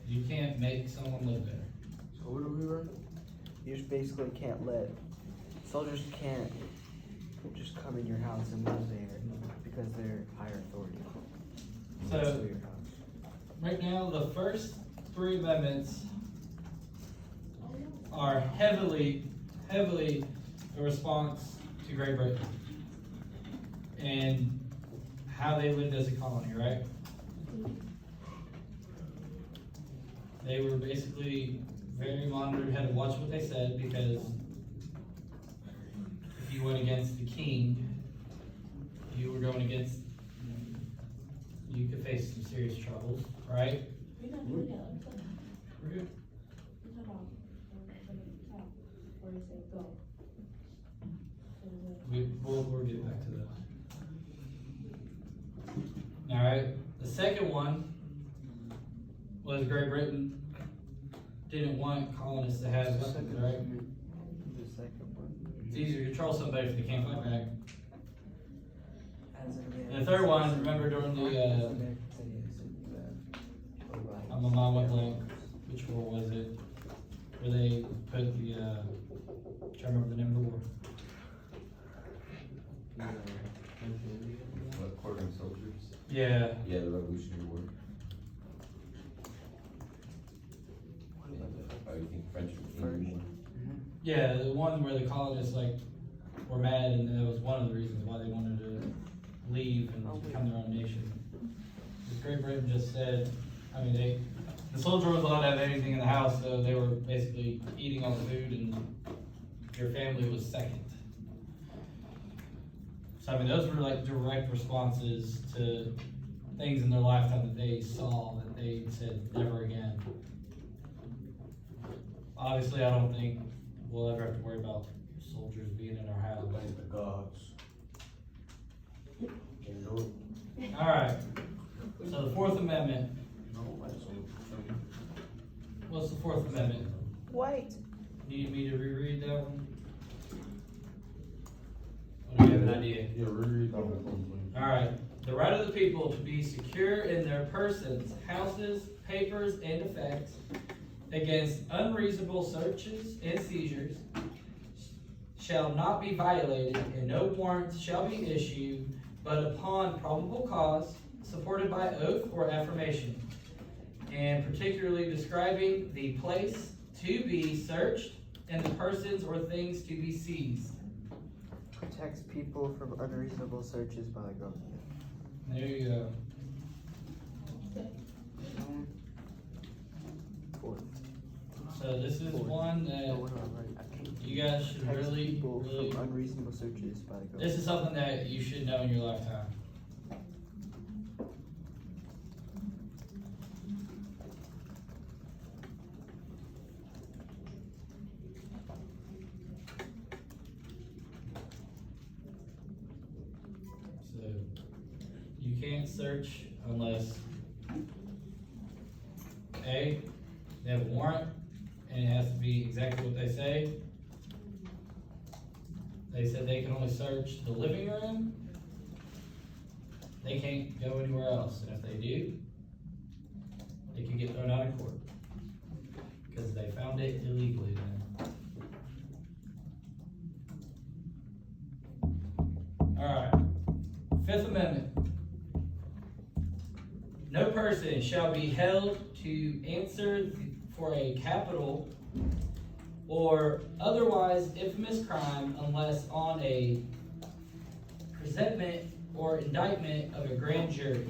You can't make someone live there. So what do we run? You just basically can't let, soldiers can't just come in your house and live there because they're higher authority. So, right now, the first three amendments are heavily a response to Great Britain and how they lived as a colony, right? They were basically very monitored, had to watch what they said, because if you went against the king, you were going against, you could face some serious troubles, right? We're good. We'll get back to that. Alright, the second one was Great Britain didn't want colonists to have weapons, right? The second one. It's easier to control somebody if they can't fight back. The third one, remember during the, my mind went blank, which war was it? Where they put the, trying to remember the name of the war. What, quartering soldiers? Yeah. Yeah, the Revolutionary War. Oh, you think French War? Yeah, the one where the colonists were mad, and that was one of the reasons why they wanted to leave and become their own nation. Because Great Britain just said, the soldier was allowed to have anything in the house, so they were basically eating all the food, and your family was second. So those were direct responses to things in their lifetime that they saw that they said never again. Obviously, I don't think we'll ever have to worry about soldiers being in our house. Thank the gods. All right. So the Fourth Amendment. What's the Fourth Amendment? Wait. Need me to reread that one? Or do you have an idea? Yeah, reread that one. All right. The right of the people to be secure in their persons, houses, papers, and effects against unreasonable searches and seizures shall not be violated, and no warrants shall be issued but upon probable cause, supported by oath or affirmation, and particularly describing the place to be searched and the persons or things to be seized. Protects people from unreasonable searches by the government. There you go. So this is one that you guys should really from unreasonable searches by the government. this is something that you should know in your lifetime. So you can't search unless A, they have a warrant, and it has to be exactly what they say. They said they can only search the living room. They can't go anywhere else, and if they do, they can get thrown out of court because they found it illegally then. All right, Fifth Amendment. No person shall be held to answer for a capital or otherwise infamous crime unless on a presentment or indictment of a grand jury,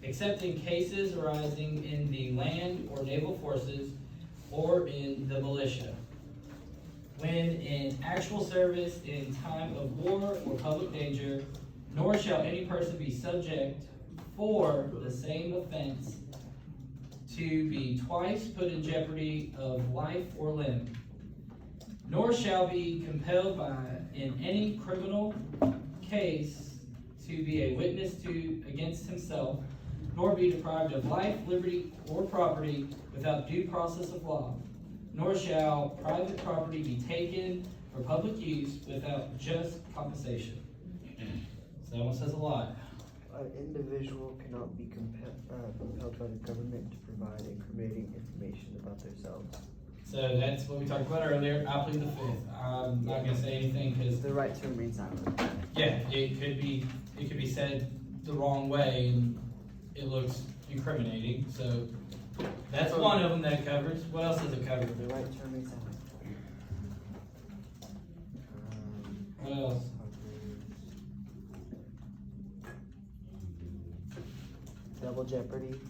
except in cases arising in the land or naval forces or in the militia, when in actual service in time of war or public danger, nor shall any person be subject for the same offense to be twice put in jeopardy of life or limb, nor shall be compelled by in any criminal case to be a witness to against himself, nor be deprived of life, liberty, or property without due process of law, nor shall private property be taken for public use without just compensation. So that one says a lot. An individual cannot be compelled by the government to provide incriminating information about themselves. So that's what we talked about earlier. I plead the Fifth. I'm not gonna say anything because the right to remain silent. Yeah, it could be said the wrong way and it looks incriminating. So that's one of them that it covers. What else does it cover? The right to remain silent. What else? Double jeopardy.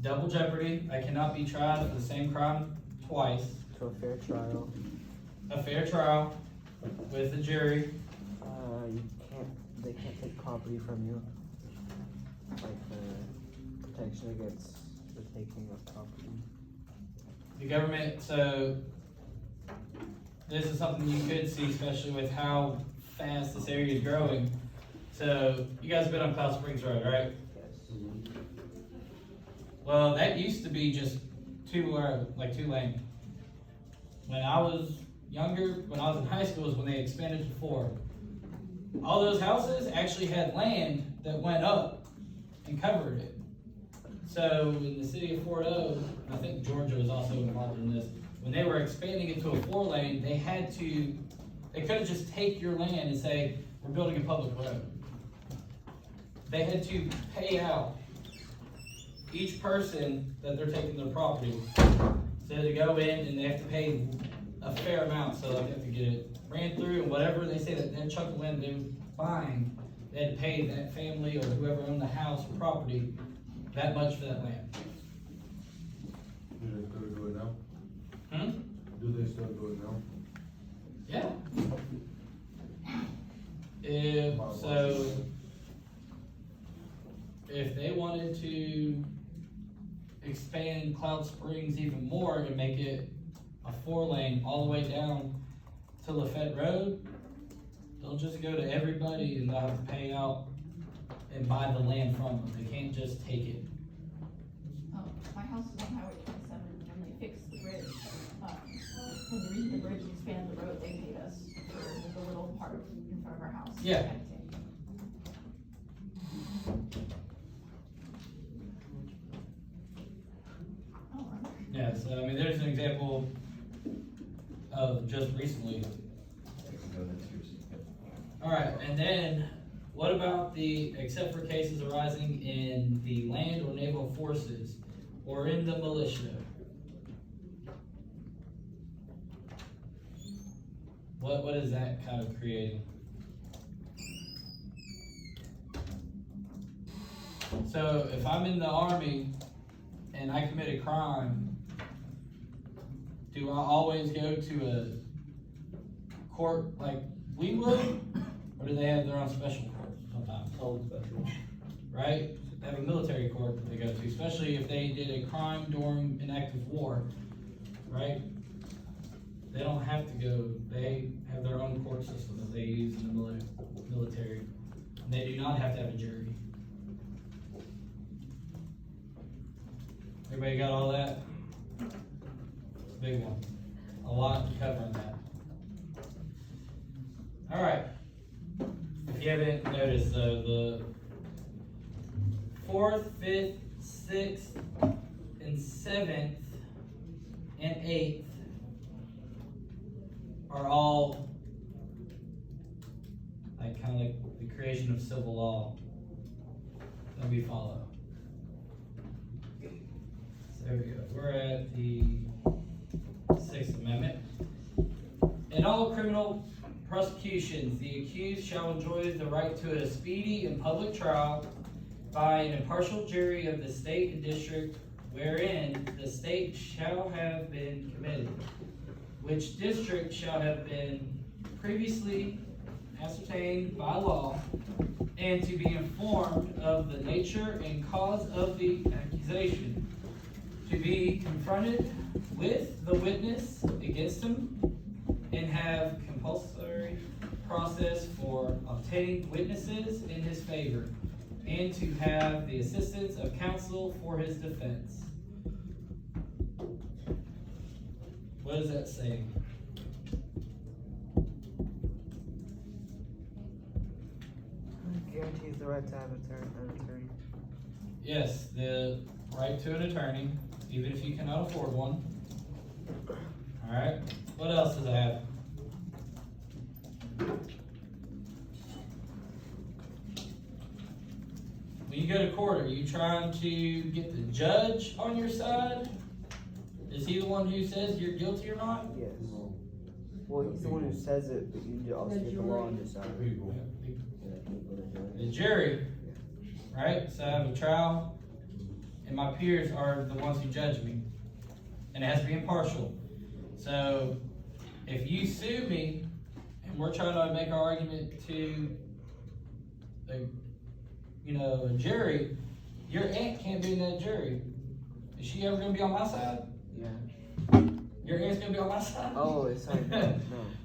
Double jeopardy. I cannot be tried for the same crime twice. To a fair trial. A fair trial with a jury. They can't take property from you. Like the protection against the taking of property. The government, so this is something you could see, especially with how fast this area is growing. So you guys have been on Cloud Springs Road, right? Yes. Well, that used to be just two lane. When I was younger, when I was in high school, is when they expanded to 4. all those houses actually had land that went up and covered it. So in the city of Fort O, I think Georgia was also involved in this, when they were expanding it to a 4-lane, they couldn't just take your land and say, we're building a public road. They had to pay out each person that they're taking their property. So they go in and they have to pay a fair amount, so they have to get it ran through, and whatever they say that chunk of land they were buying, they had to pay that family or whoever owned the house or property that much for that land. Do they still do it now? Do they still do it now? Yeah. If they wanted to expand Cloud Springs even more and make it a 4-lane all the way down to Lafette Road, they'll just go to everybody and they'll have to pay out and buy the land from them. They can't just take it. My house is on Highway 27, and they fixed the bridge. When they redid the bridge and expanded the road, they paid us for the little part in front of our house. Yeah. Yeah, so I mean, there's an example of just recently. All right, and then what about except for cases arising in the land or naval forces or in the militia? What is that kind of creating? So if I'm in the Army and I commit a crime, do I always go to a court like we would, or do they have their own special court sometimes? Own special. Right? They have a military court that they go to, especially if they did a crime during an active war, right? They don't have to go, they have their own court system that they use in the military. And they do not have to have a jury. Everybody got all that? It's a big one. A lot to cover on that. All right. If you haven't noticed, though, the 4th, 5th, 6th, and 7th, and 8th are all kind of like the creation of civil law that we follow. So there we go. We're at the 6th Amendment. In all criminal prosecutions, the accused shall enjoy the right to a speedy and public trial by an impartial jury of the state and district wherein the state shall have been committed, which district shall have been previously ascertained by law, and to be informed of the nature and cause of the accusation, to be confronted with the witness against him, and have compulsory process for obtaining witnesses in his favor, and to have the assistance of counsel for his defense. What does that say? Guarantees the right to have an attorney. Yes, the right to an attorney, even if you cannot afford one. Alright, what else does it have? When you go to court, are you trying to get the judge on your side? Is he the one who says you're guilty or not? Yes. Well, he's the one who says it, but you also get the law on your side. The jury, right? So I have a trial, and my peers are the ones who judge me. And it has to be impartial. So if you sue me, and we're trying to make our argument to a jury, your aunt can't be in that jury. Is she ever going to be on my side? Yeah. Your aunt's going to be on my side? Oh, it's like, no.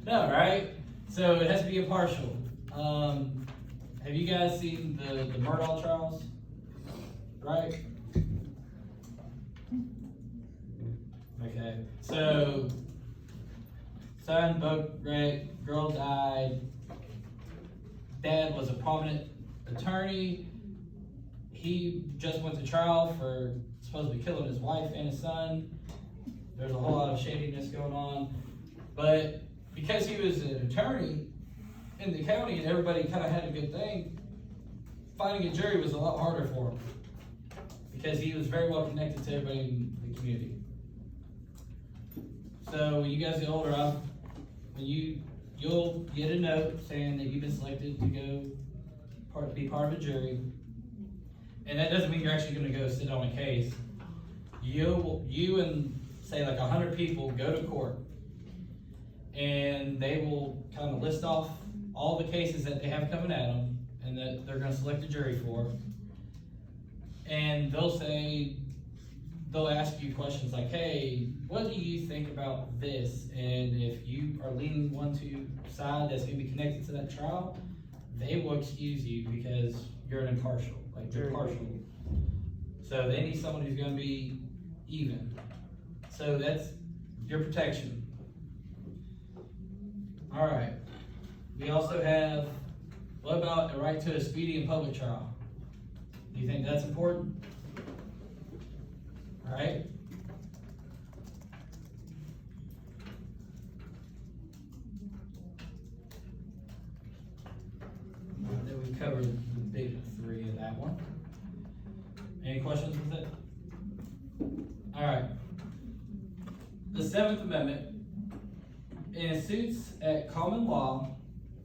No, right? So it has to be impartial. Have you guys seen the Murdaugh trials? Right? Okay. So, son, boat wreck, girl died, dad was a prominent attorney. He just went to trial for supposedly killing his wife and his son. There's a whole lot of shadiness going on. But because he was an attorney in the county and everybody kind of had a good thing, finding a jury was a lot harder for him because he was very well connected to everybody in the community. So when you guys get older, you'll get a note saying that you've been selected to be part of a jury. And that doesn't mean you're actually gonna go sit on a case. You and say like 100 people go to court, and they will kind of list off all the cases that they have coming at them and that they're gonna select a jury for. And they'll ask you questions like, hey, what do you think about this? And if you are leaning one side that's gonna be connected to that trial, they will excuse you because you're an impartial, like you're partial. So they need someone who's gonna be even. So that's your protection. All right. We also have, what about a right to a speedy and public trial? Do you think that's important? All right. Then we covered the big three of that one. Any questions with it? All right. The 7th Amendment. In suits at common law,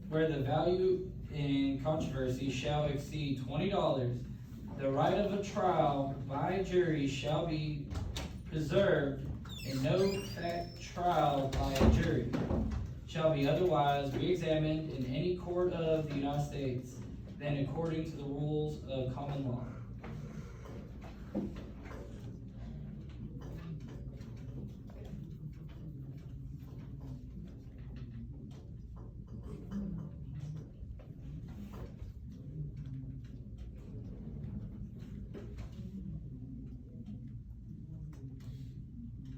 where the value in controversy shall exceed $20, the right of a trial by a jury shall be preserved, and no fact trial by a jury shall be otherwise re-examined in any court of the United States than according to the rules of common law.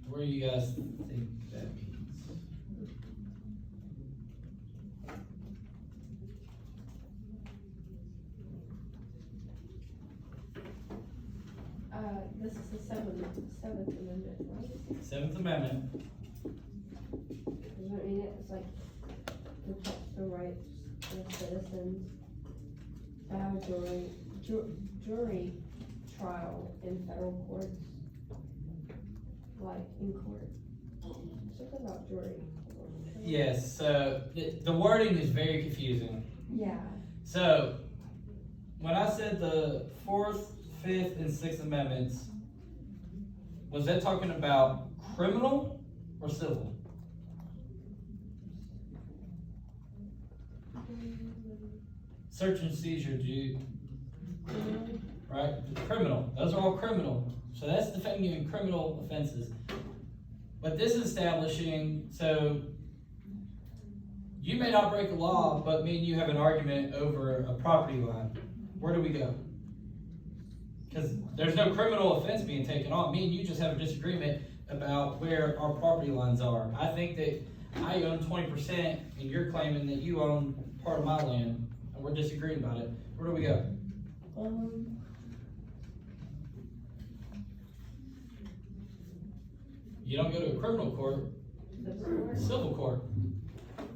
What do you guys think that means? This is the seventh amendment, right? 7th Amendment. Does that mean it's like protects the rights of citizens to have a jury trial in federal courts? Like in court. Something about jury. Yes, so the wording is very confusing. Yeah. So, when I said the 4th, 5th, and 6th Amendments, was that talking about criminal or civil? Search and seizure, right? Criminal. Those are all criminal. So that's defending you in criminal offenses. But this is establishing, so you may not break a law, but me and you have an argument over a property line. Where do we go? Because there's no criminal offense being taken on. Me and you just have a disagreement about where our property lines are. I think that I own 20% and you're claiming that you own part of my land, and we're disagreeing about it. Where do we go? You don't go to a criminal court, civil court.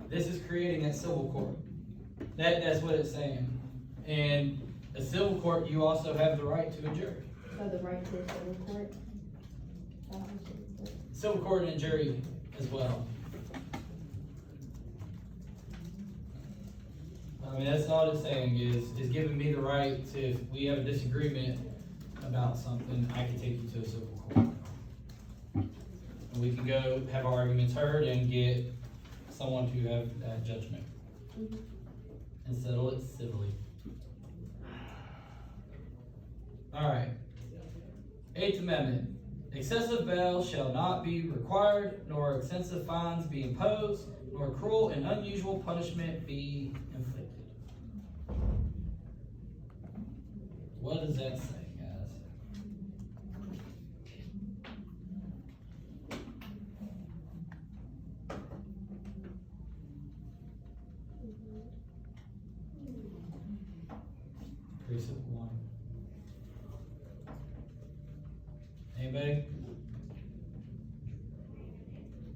This is creating that civil court. That's what it's saying. And a civil court, you also have the right to a jury. So the right to a civil court? Civil court and a jury as well. I mean, that's all it's saying is giving me the right to, if we have a disagreement about something, I can take you to a civil court. And we can go have our arguments heard and get someone to have that judgment. And settle it civilly. All right. 8th Amendment. Excessive bail shall not be required, nor excessive fines be imposed, nor cruel and unusual punishment be inflicted. What does that say, guys?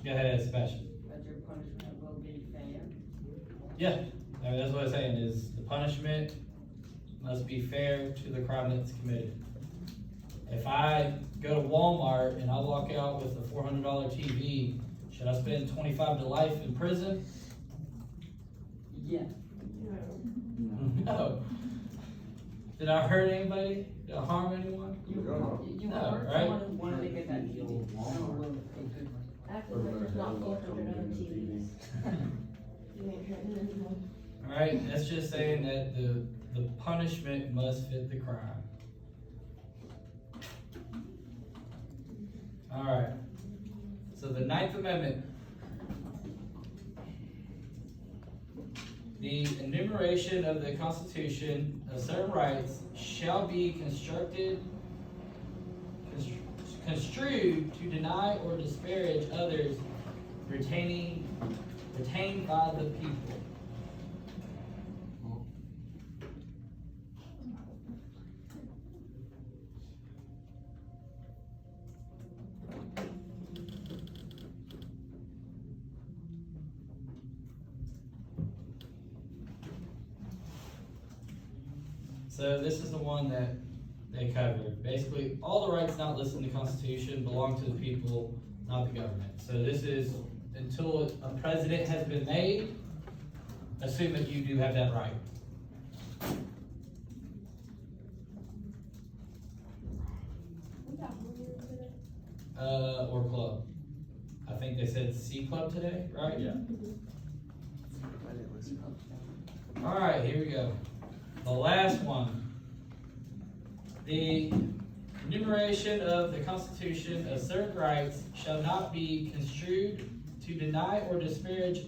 Go ahead, Sebastian. But your punishment will be fair. Yeah, I mean, that's what I'm saying, is the punishment must be fair to the crime that's committed. If I go to Walmart and I walk out with a $400 TV, should I spend 25 to life in prison? Yeah. No. Did I hurt anybody? Did I harm anyone? You No, hurt right? someone who wanted to get that deal. Someone will pay good money. Acting like there's not 400 other TVs. You ain't hurting anyone. Alright, that's just saying that the punishment must fit the crime. Alright, so the 9th Amendment. The enumeration of the Constitution of certain rights shall be construed to deny or disparage others retained by the people. So this is the one that they covered. Basically, all the rights not listed in the Constitution belong to the people, not the government. So this is until a president has been made, assume that you do have that right. Or club. I think they said C Club today, right? Yeah. All right, here we go. The last one. The enumeration of the Constitution of certain rights shall not be construed to deny or disparage.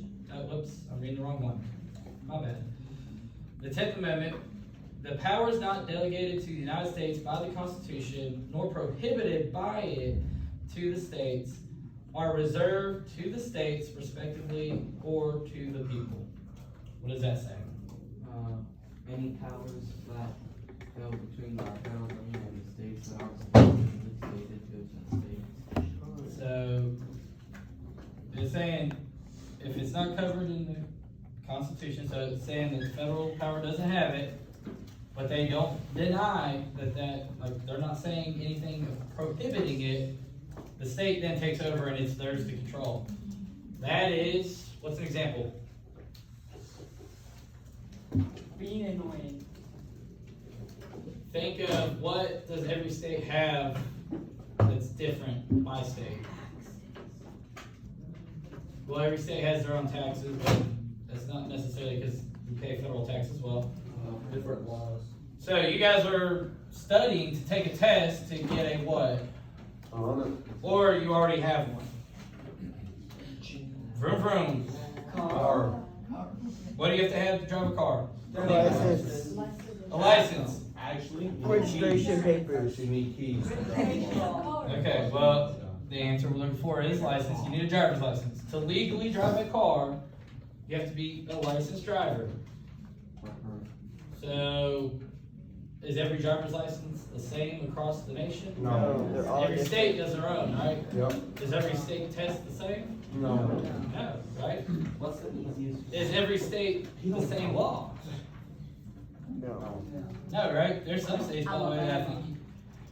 Whoops, I'm reading the wrong one. My bad. The 10th Amendment. The powers not delegated to the United States by the Constitution, nor prohibited by it to the states, are reserved to the states respectively or to the people. What does that say? Any powers that go between the federal government and the states that are specifically stated to the states. So, it's saying, if it's not covered in the Constitution, so it's saying that the federal power doesn't have it, but they don't deny like, they're not saying anything prohibiting it, the state then takes over and it's theirs to control. That is, what's an example? Being annoying. Think of what does every state have that's different by state? Well, every state has their own taxes, but that's not necessarily because we pay federal tax as well. Different laws. So you guys are studying to take a test to get a what? Or you already have one? Vroom vroom. Car. What do you have to have to drive a car? License. A license. Actually. Registration papers. You need keys. Okay, well, the answer we're looking for is license. You need a driver's license. To legally drive a car, you have to be a licensed driver. So, is every driver's license the same across the nation? No. They're all Every different. state does their own, right? Yep. Does every state test the same? No. No, right? What's the easiest? Is every state the same law? No. No, right? There's some states, by the way, that I think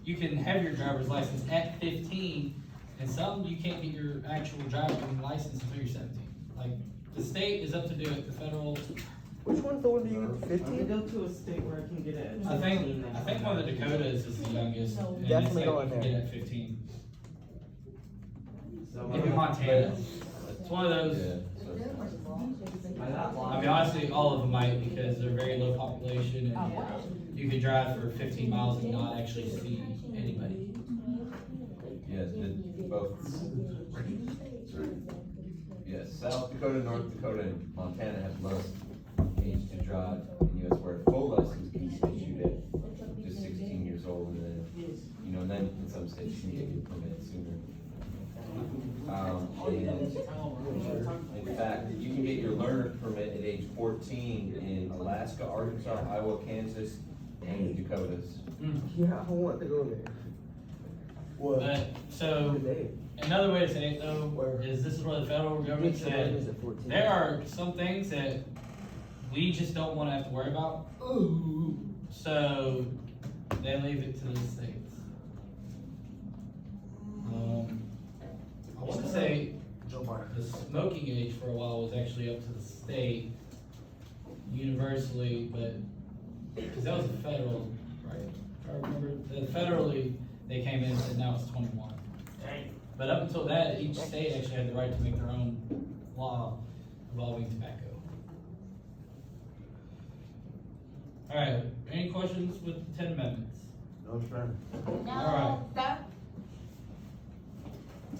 you can have your driver's license at 15, and some you can't get your actual driving license until you're 17. Like, the state is up to do it, the federal. Which one's the one that you get I'm 15? gonna go to a state where I can get it. I think one of the Dakotas is the youngest. And Definitely it's go like in you can there. get at 15. So Maybe Montana. It's one of those. I mean, honestly, all of them might because they're very low population and you could drive for 15 miles and not actually see anybody. Yes, both. Yes, South Dakota, North Dakota, and Montana have lowest age to drive in the US, where a full license can be issued at just 16 years old, and then, and then in some states you can get your permit sooner. In fact, you can get your learner permit at age 14 in Alaska, Arkansas, Iowa, Kansas, and the Dakotas. Yeah, I want to go there. But, so, another way to say it though, is this is what the federal government said. There are some things that we just don't wanna have to worry about. So, they leave it to the states. I wanna say the smoking age for a while was actually up to the state universally, but, cause that was a federal, right? I remember, federally, they came in and said now it's 21. But up until that, each state actually had the right to make their own law involving tobacco. Alright, any questions with the 10 amendments? No, sir. Alright.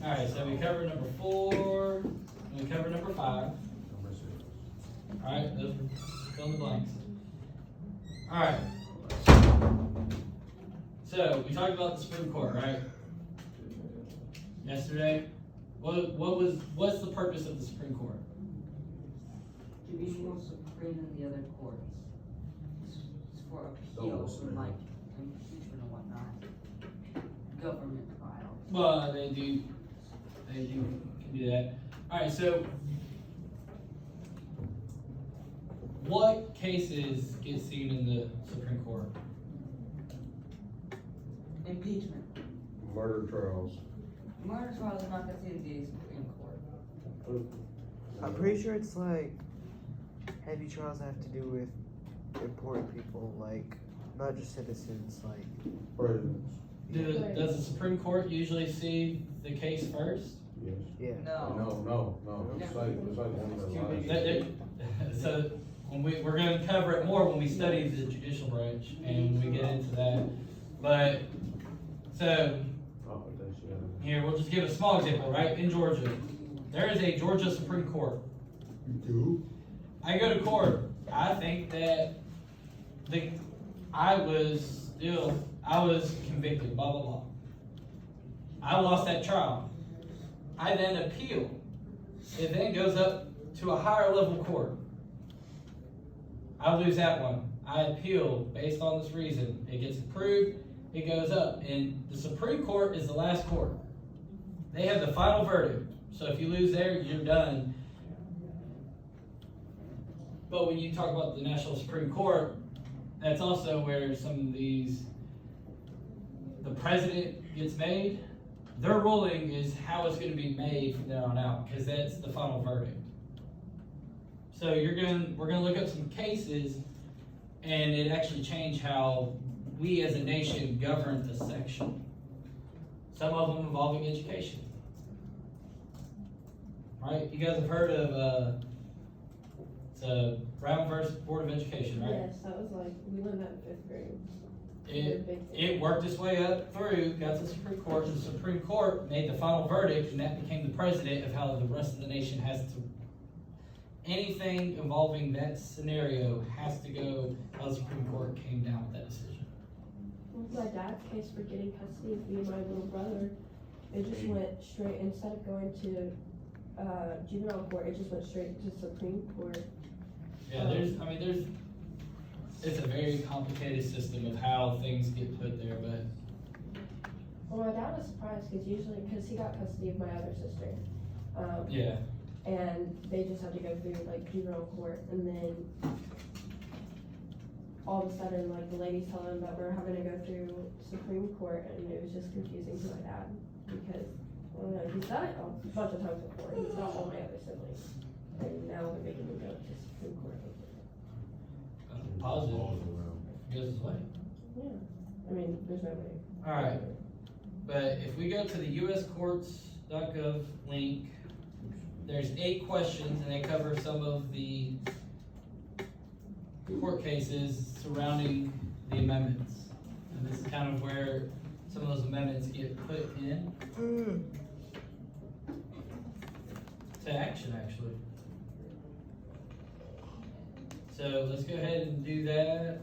Alright, so we covered number 4, and we covered number 5. Number 6. Alright, those were fill in the blanks. Alright. So, we talked about the Supreme Court, right? Yesterday. What's the purpose of the Supreme Court? To be more supreme than the other courts. It's for appeals and like impeachment and whatnot. Government trials. Well, they can do that. Alright, so what cases get seen in the Supreme Court? Impeachment. Murder trials. Murder trials is not considered the Supreme Court. I'm pretty sure it's like heavy trials have to do with important people, like not just citizens, like Presidents. Does the Supreme Court usually see the case first? Yes. Yeah. No. It's like one of the lies. So when we're going to cover it more when we study the judicial branch and when we get into that. But so here we'll just give a small example, right? In Georgia, there is a Georgia Supreme Court. You do? I go to court. I think that I was convicted, blah, blah, blah. I lost that trial. I then appeal. It then goes up to a higher level court. I lose that one. I appeal based on this reason. It gets approved, it goes up. And the Supreme Court is the last court. They have the final verdict. So if you lose there, you're done. But when you talk about the National Supreme Court, that's also where some of the president gets made. Their ruling is how it's going to be made from there on out, because that's the final verdict. So we're going to look up some cases, and it actually changed how we as a nation govern the section. Some of them involving education. Right? You guys have heard of Brown versus Board of Education, right? Yes, that was like, we learned that in 5th grade. It worked its way up through, got to the Supreme Court, and the Supreme Court made the final verdict, and that became the precedent of how the rest of the nation has to, anything involving that scenario has to go how the Supreme Court came down with that decision. With my dad's case for getting custody of me and my little brother, it just went straight, instead of going to juvenile court, it just went straight to Supreme Court. Yeah, it's a very complicated system of how things get put there, but. Well, my dad was surprised because he got custody of my other sister. Yeah. And they just had to go through like juvenile court, and then all of a sudden, like the ladies tell him that we're having to go through Supreme Court, and it was just confusing to my dad because, I don't know, he's done it a bunch of times before. He's got all my other siblings, and now they're making me go to Supreme Court. Positive. Goes his way. Yeah. I mean, there's no way. Alright. But if we go to the uscourts.gov link, there's 8 questions, and they cover some of the court cases surrounding the amendments. And this is kind of where some of those amendments get put in to action, actually. So let's go ahead and do that.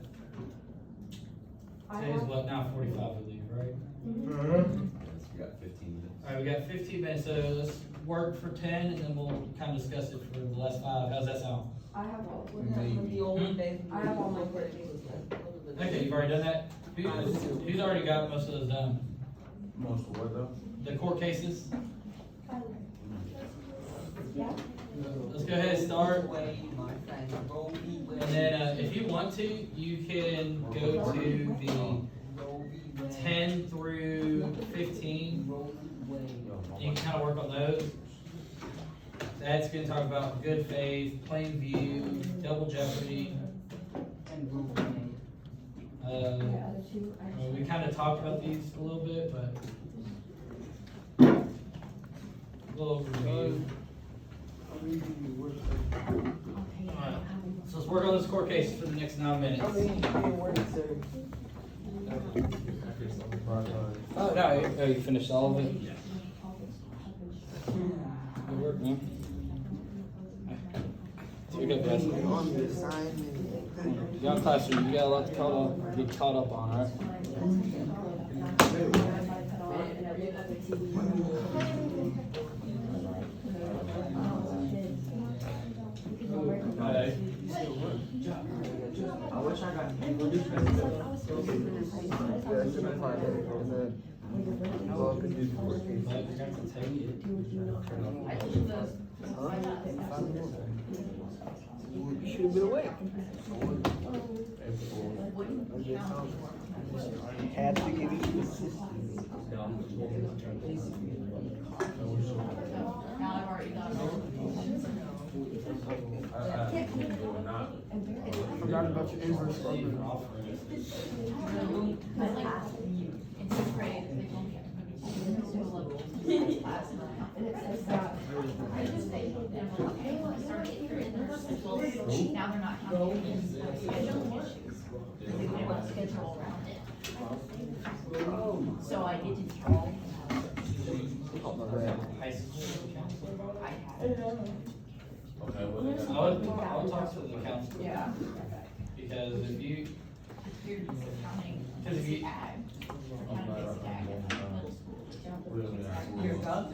Today's what, now 45 we leave, right? We got 15 minutes. Alright, we got 15 minutes, so let's work for 10, and then we'll kind of discuss it for the last 5. How's that sound? I have all. The old days. I have all my court cases done. Okay, you've already done that? Who's already got most of those done? Most of what though? The court cases. Yeah. Let's go ahead and start. Way, my friend, Roe v. Wade. And then, if you want to, you can go to the 10 through 15. You can kind of work on those. That's going to talk about good faith, plain view, double jeopardy. We kind of talked about these a little bit, but a little overview. Alright, so let's work on this court case for the next 9 minutes. Oh, no, you finished all of it? Yeah. Good work, man. So we got guys. Young classroom, you got a lot to get caught up on, alright? I wish I got you should have been awake. Had to give you Now I've already got I forgot about your inverse in 6th grade, they told me I just think, okay, well, I started if you're in their schedule, now they're not counting in scheduling issues. They want to schedule around it. So I didn't draw. High school counselor? I had it. I would talk to the counselor. Yeah. Because if you, You're counting because if you, ag. Basic ag at middle school. Your gov,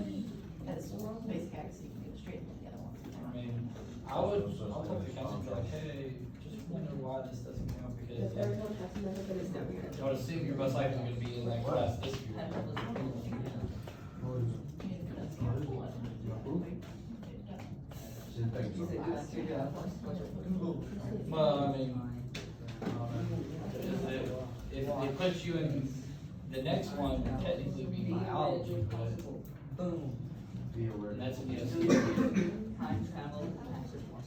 that's basic ag, so you can go straight into the other ones. I mean, I'll talk to the counselor, like, hey, just wonder why this doesn't count, because I would assume you're most likely gonna be in that class this year. Well, I mean, if it puts you in, the next one would technically be biology, but that's an ESC. time travel.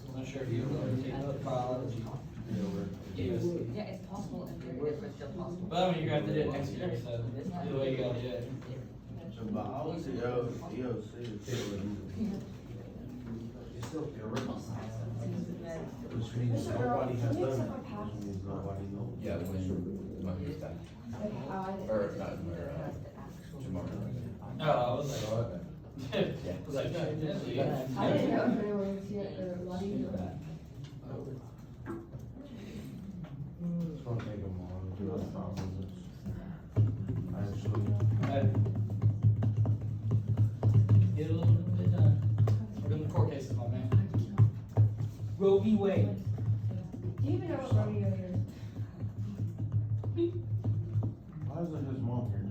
I'm not sure if you ever take biology. Yeah, it's possible, and it's still possible. But I mean, you're gonna have to do it next year, so either way you gotta do it. So biology, EOC. It's still theoretical. Which means nobody has done it, which means nobody knows. Yeah, when my was back. Or not, tomorrow. No, I was like, oh, okay. Yeah. I was like, no, definitely. I didn't know if anyone was here or letting you. It's gonna take them all, do that problem. Actually. Get a little bit done. We're doing the court cases, my man. Roe v. Wade. Do you even know what rodeo is? Why isn't his mom here?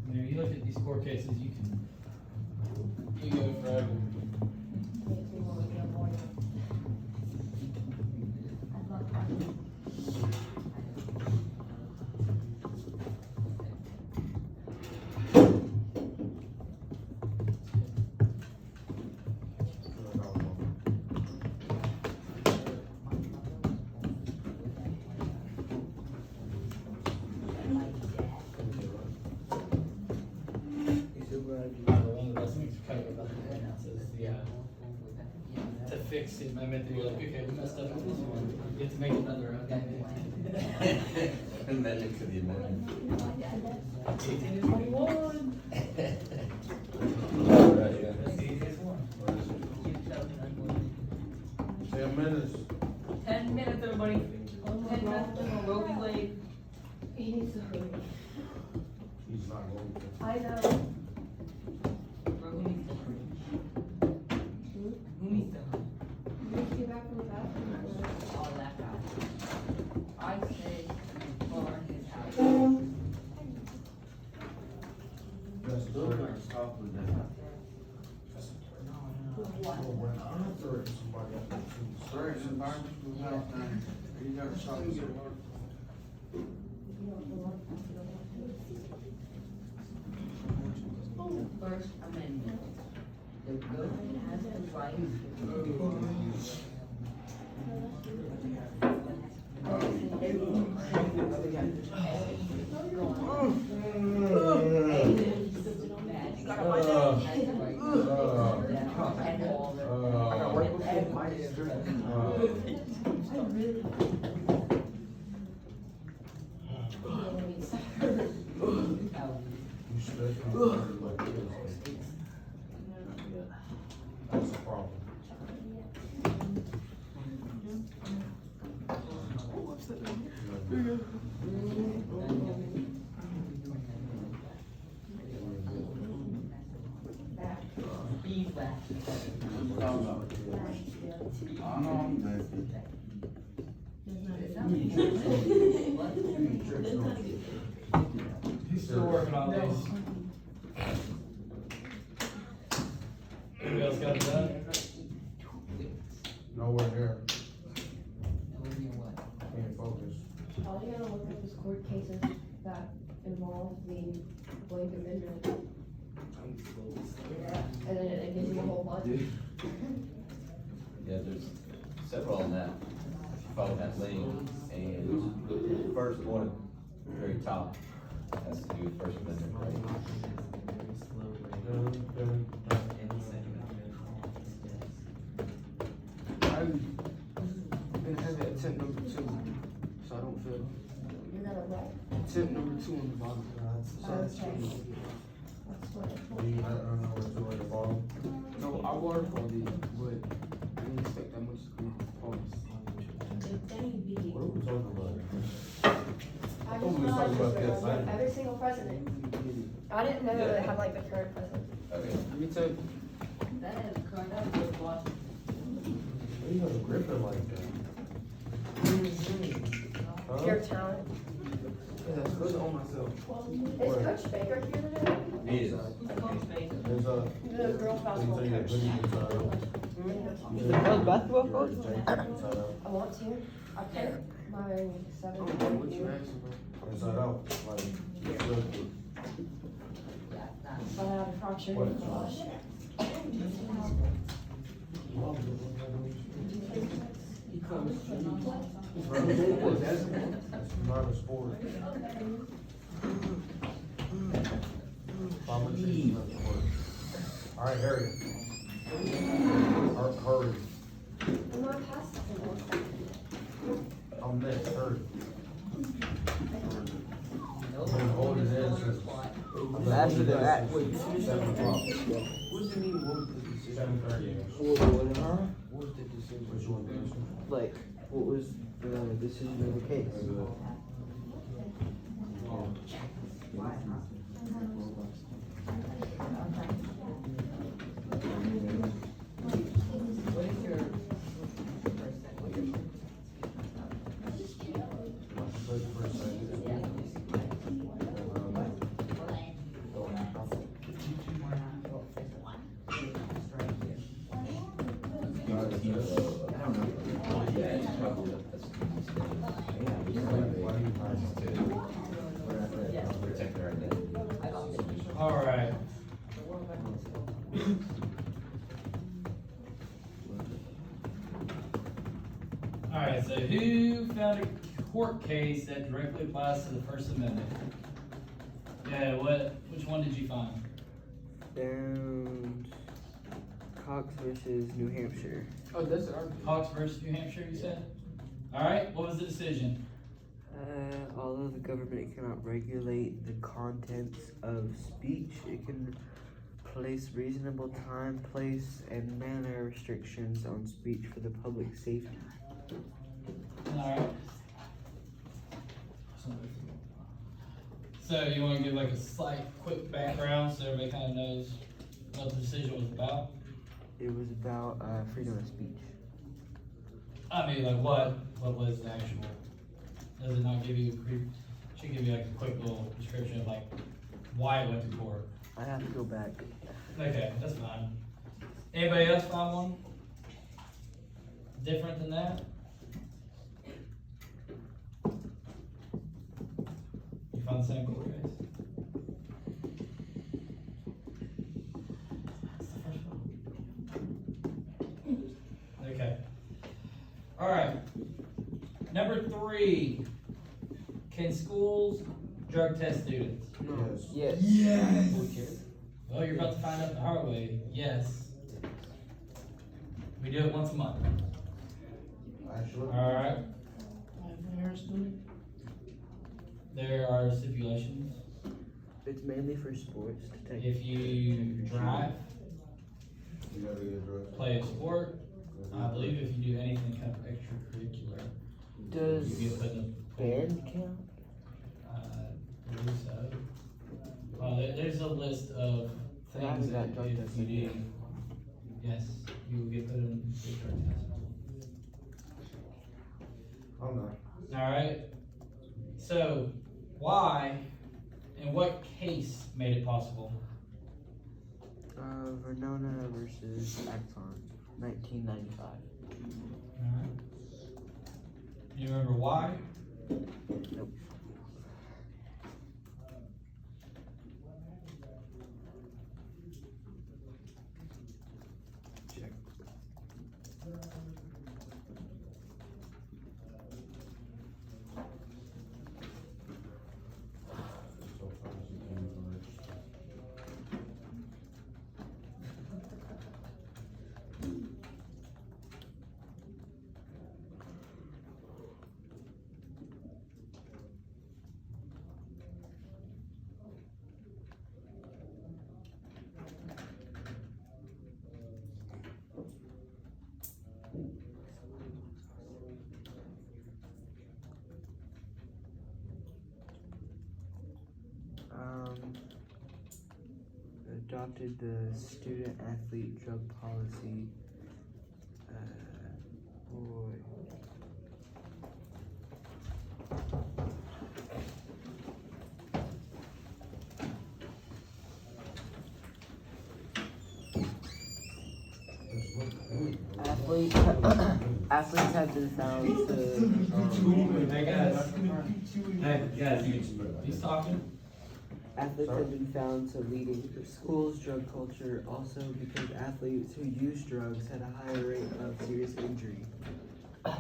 You know, you look at these court cases, you go forever. One of the best things kind of about the ordinance is to fix the amendment that you're like, okay, we messed up with this one, you have to make another amendment. Amendment to the amendment. 18 to 21. That's the easiest one. 10 minutes. 10 minutes, everybody. 10 minutes, Roe v. Wade. He needs to hurry. He's not going to. I know. Who needs to hurry? Who needs to hurry? You need to get back from the bathroom. All that guy. I say, for his house. Those are soft with that. Sorry, it's environmental health now. You gotta stop it. First Amendment. The government has the right That's a problem. He's still working on these. Anybody else got it done? Nowhere near. Can't focus. All you gotta look at is court cases that involve the blank amendment. And then it gives you a whole bunch. Yeah, there's several on that. Follow that link, and the first one, very top, has to do with First Amendment rights. I'm gonna have it attempt number 2, so I don't feel. You're gonna what? Attempt number 2 on the bottom. Okay. That's what I don't know what's doing the bottom. No, I work on these, but I didn't expect that much points. What are we talking about? I thought we just was talking about realized this. every single president. I didn't know that it had like the current president. Okay. Let me tell you. that has current up with Washington. Why you gotta grip it like that? Huh? Pure talent. Yeah, that's good on myself. Is Coach Baker here today? He is. There's a. The girls basketball Can you coach. take that inside out? The girls basketball coach? I want to. I put my 7th What you asking, bro? Inside out, like, good. But I have a fracture What? in the flesh. It's not a sport. Common sense doesn't work. All right, Harry. Hurry. I'm not past that. I'm next, hurry. I've been holding it in since. Faster than that. 7 o'clock. What does it mean, what was the decision? 7:30. What was the decision? Which one, this one? Like, what was the decision of the case? What is your Protect their identity. All right. All right, so who found a court case that directly applies to the First Amendment? Yeah, which one did you find? Down Cox versus New Hampshire. Oh, that's our. Cox versus New Hampshire, you said? All right, what was the decision? Although the government cannot regulate the contents of speech, it can place reasonable time, place, and manner restrictions on speech for the public safety. All right. So you want to give like a slight, quick background so everybody kind of knows what the decision was about? It was about freedom of speech. I mean, like what was the actual? Does it not give you should give you like a quick little description of like why it went to court? I have have to go back. Okay, that's fine. Anybody else find one? Different than that? You find the same court case? Okay. Alright. Number 3. Can schools drug test students? Yes. Yes! Well, you're about to find out the hard way. Yes. We do it once a month. Alright. There are stipulations. It's mainly for sports to take. If you drive, You gotta get drugs. play a sport, I believe if you do anything kind of extracurricular, Does you get put in a band count? I believe so. Well, there's a list of things that if you do, yes, you will get put in a drug test. I'm not. Alright, so why and what case made it possible? Vernona versus Axon, 1995. Alright. You remember why? Nope. Check. So far as you can even register. Adopted the student athlete drug policy. Boy. Athletes have been found to. Hey guys, he's talking. Athletes have been found to leading schools' drug culture also because athletes who use drugs had a higher rate of serious injury.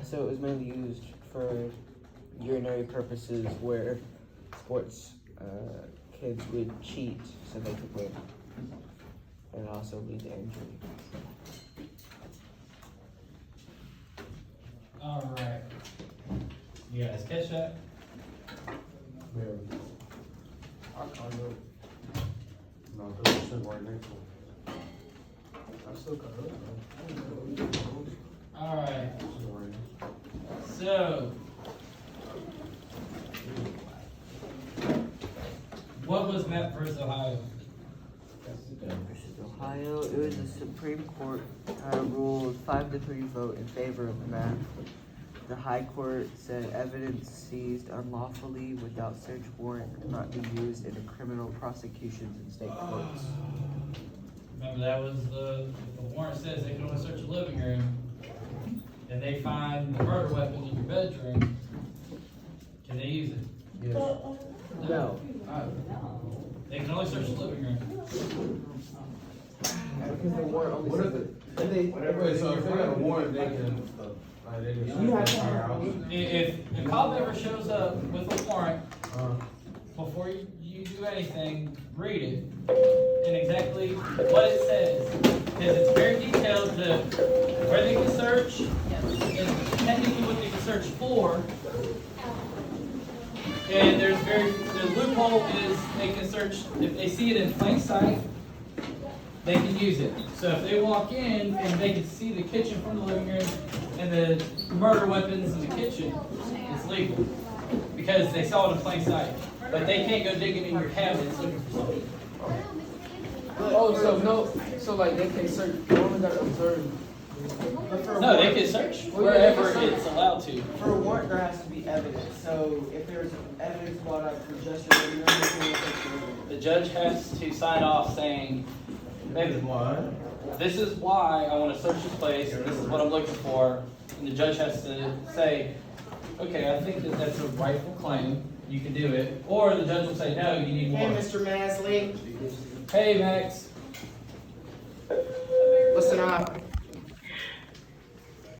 So it was mainly used for urinary purposes where sports kids would cheat so they could win and also lead to injury. Alright. You guys catch that? Yeah. I kind of. No, because it's sitting right next to it. I'm still caught up. Alright. Sitting right next to it. So, what was Matt versus Ohio? Versus Ohio, it was a Supreme Court ruled 5-3 vote in favor of the map. The High Court said evidence seized unlawfully without search warrant cannot be used in criminal prosecutions in state courts. Remember that was the warrant says they can only search a living room, and they find the murder weapon in your bedroom. Can they use it? Yes. No. They can only search the living room. Because the warrant only What says if it. Wait, so if they got a warrant, they can, they can search the entire house? If a cop ever shows up with a warrant, before you do anything, read it and exactly what it says. Because it's very detailed to where they can search and technically what they can search for. And the loophole is they can search, if they see it in plain sight, they can use it. So if they walk in and they can see the kitchen from the living room and the murder weapons in the kitchen, it's legal. Because they saw it in plain sight. But they can't go digging in your cabinets looking for something. Oh, so like they can search, you only gotta observe No, they can search wherever it's allowed to. For a warrant, there has to be evidence, so if there's evidence brought up for just a regular misdemeanor, The judge has to sign off saying, maybe, this is why I want to search this place, and this is what I'm looking for. And the judge has to say, okay, I think that that's a rightful claim, you can do it. Or the judge will say, no, you need more. Hey, Mr. Masley, Hey, Max. listen up.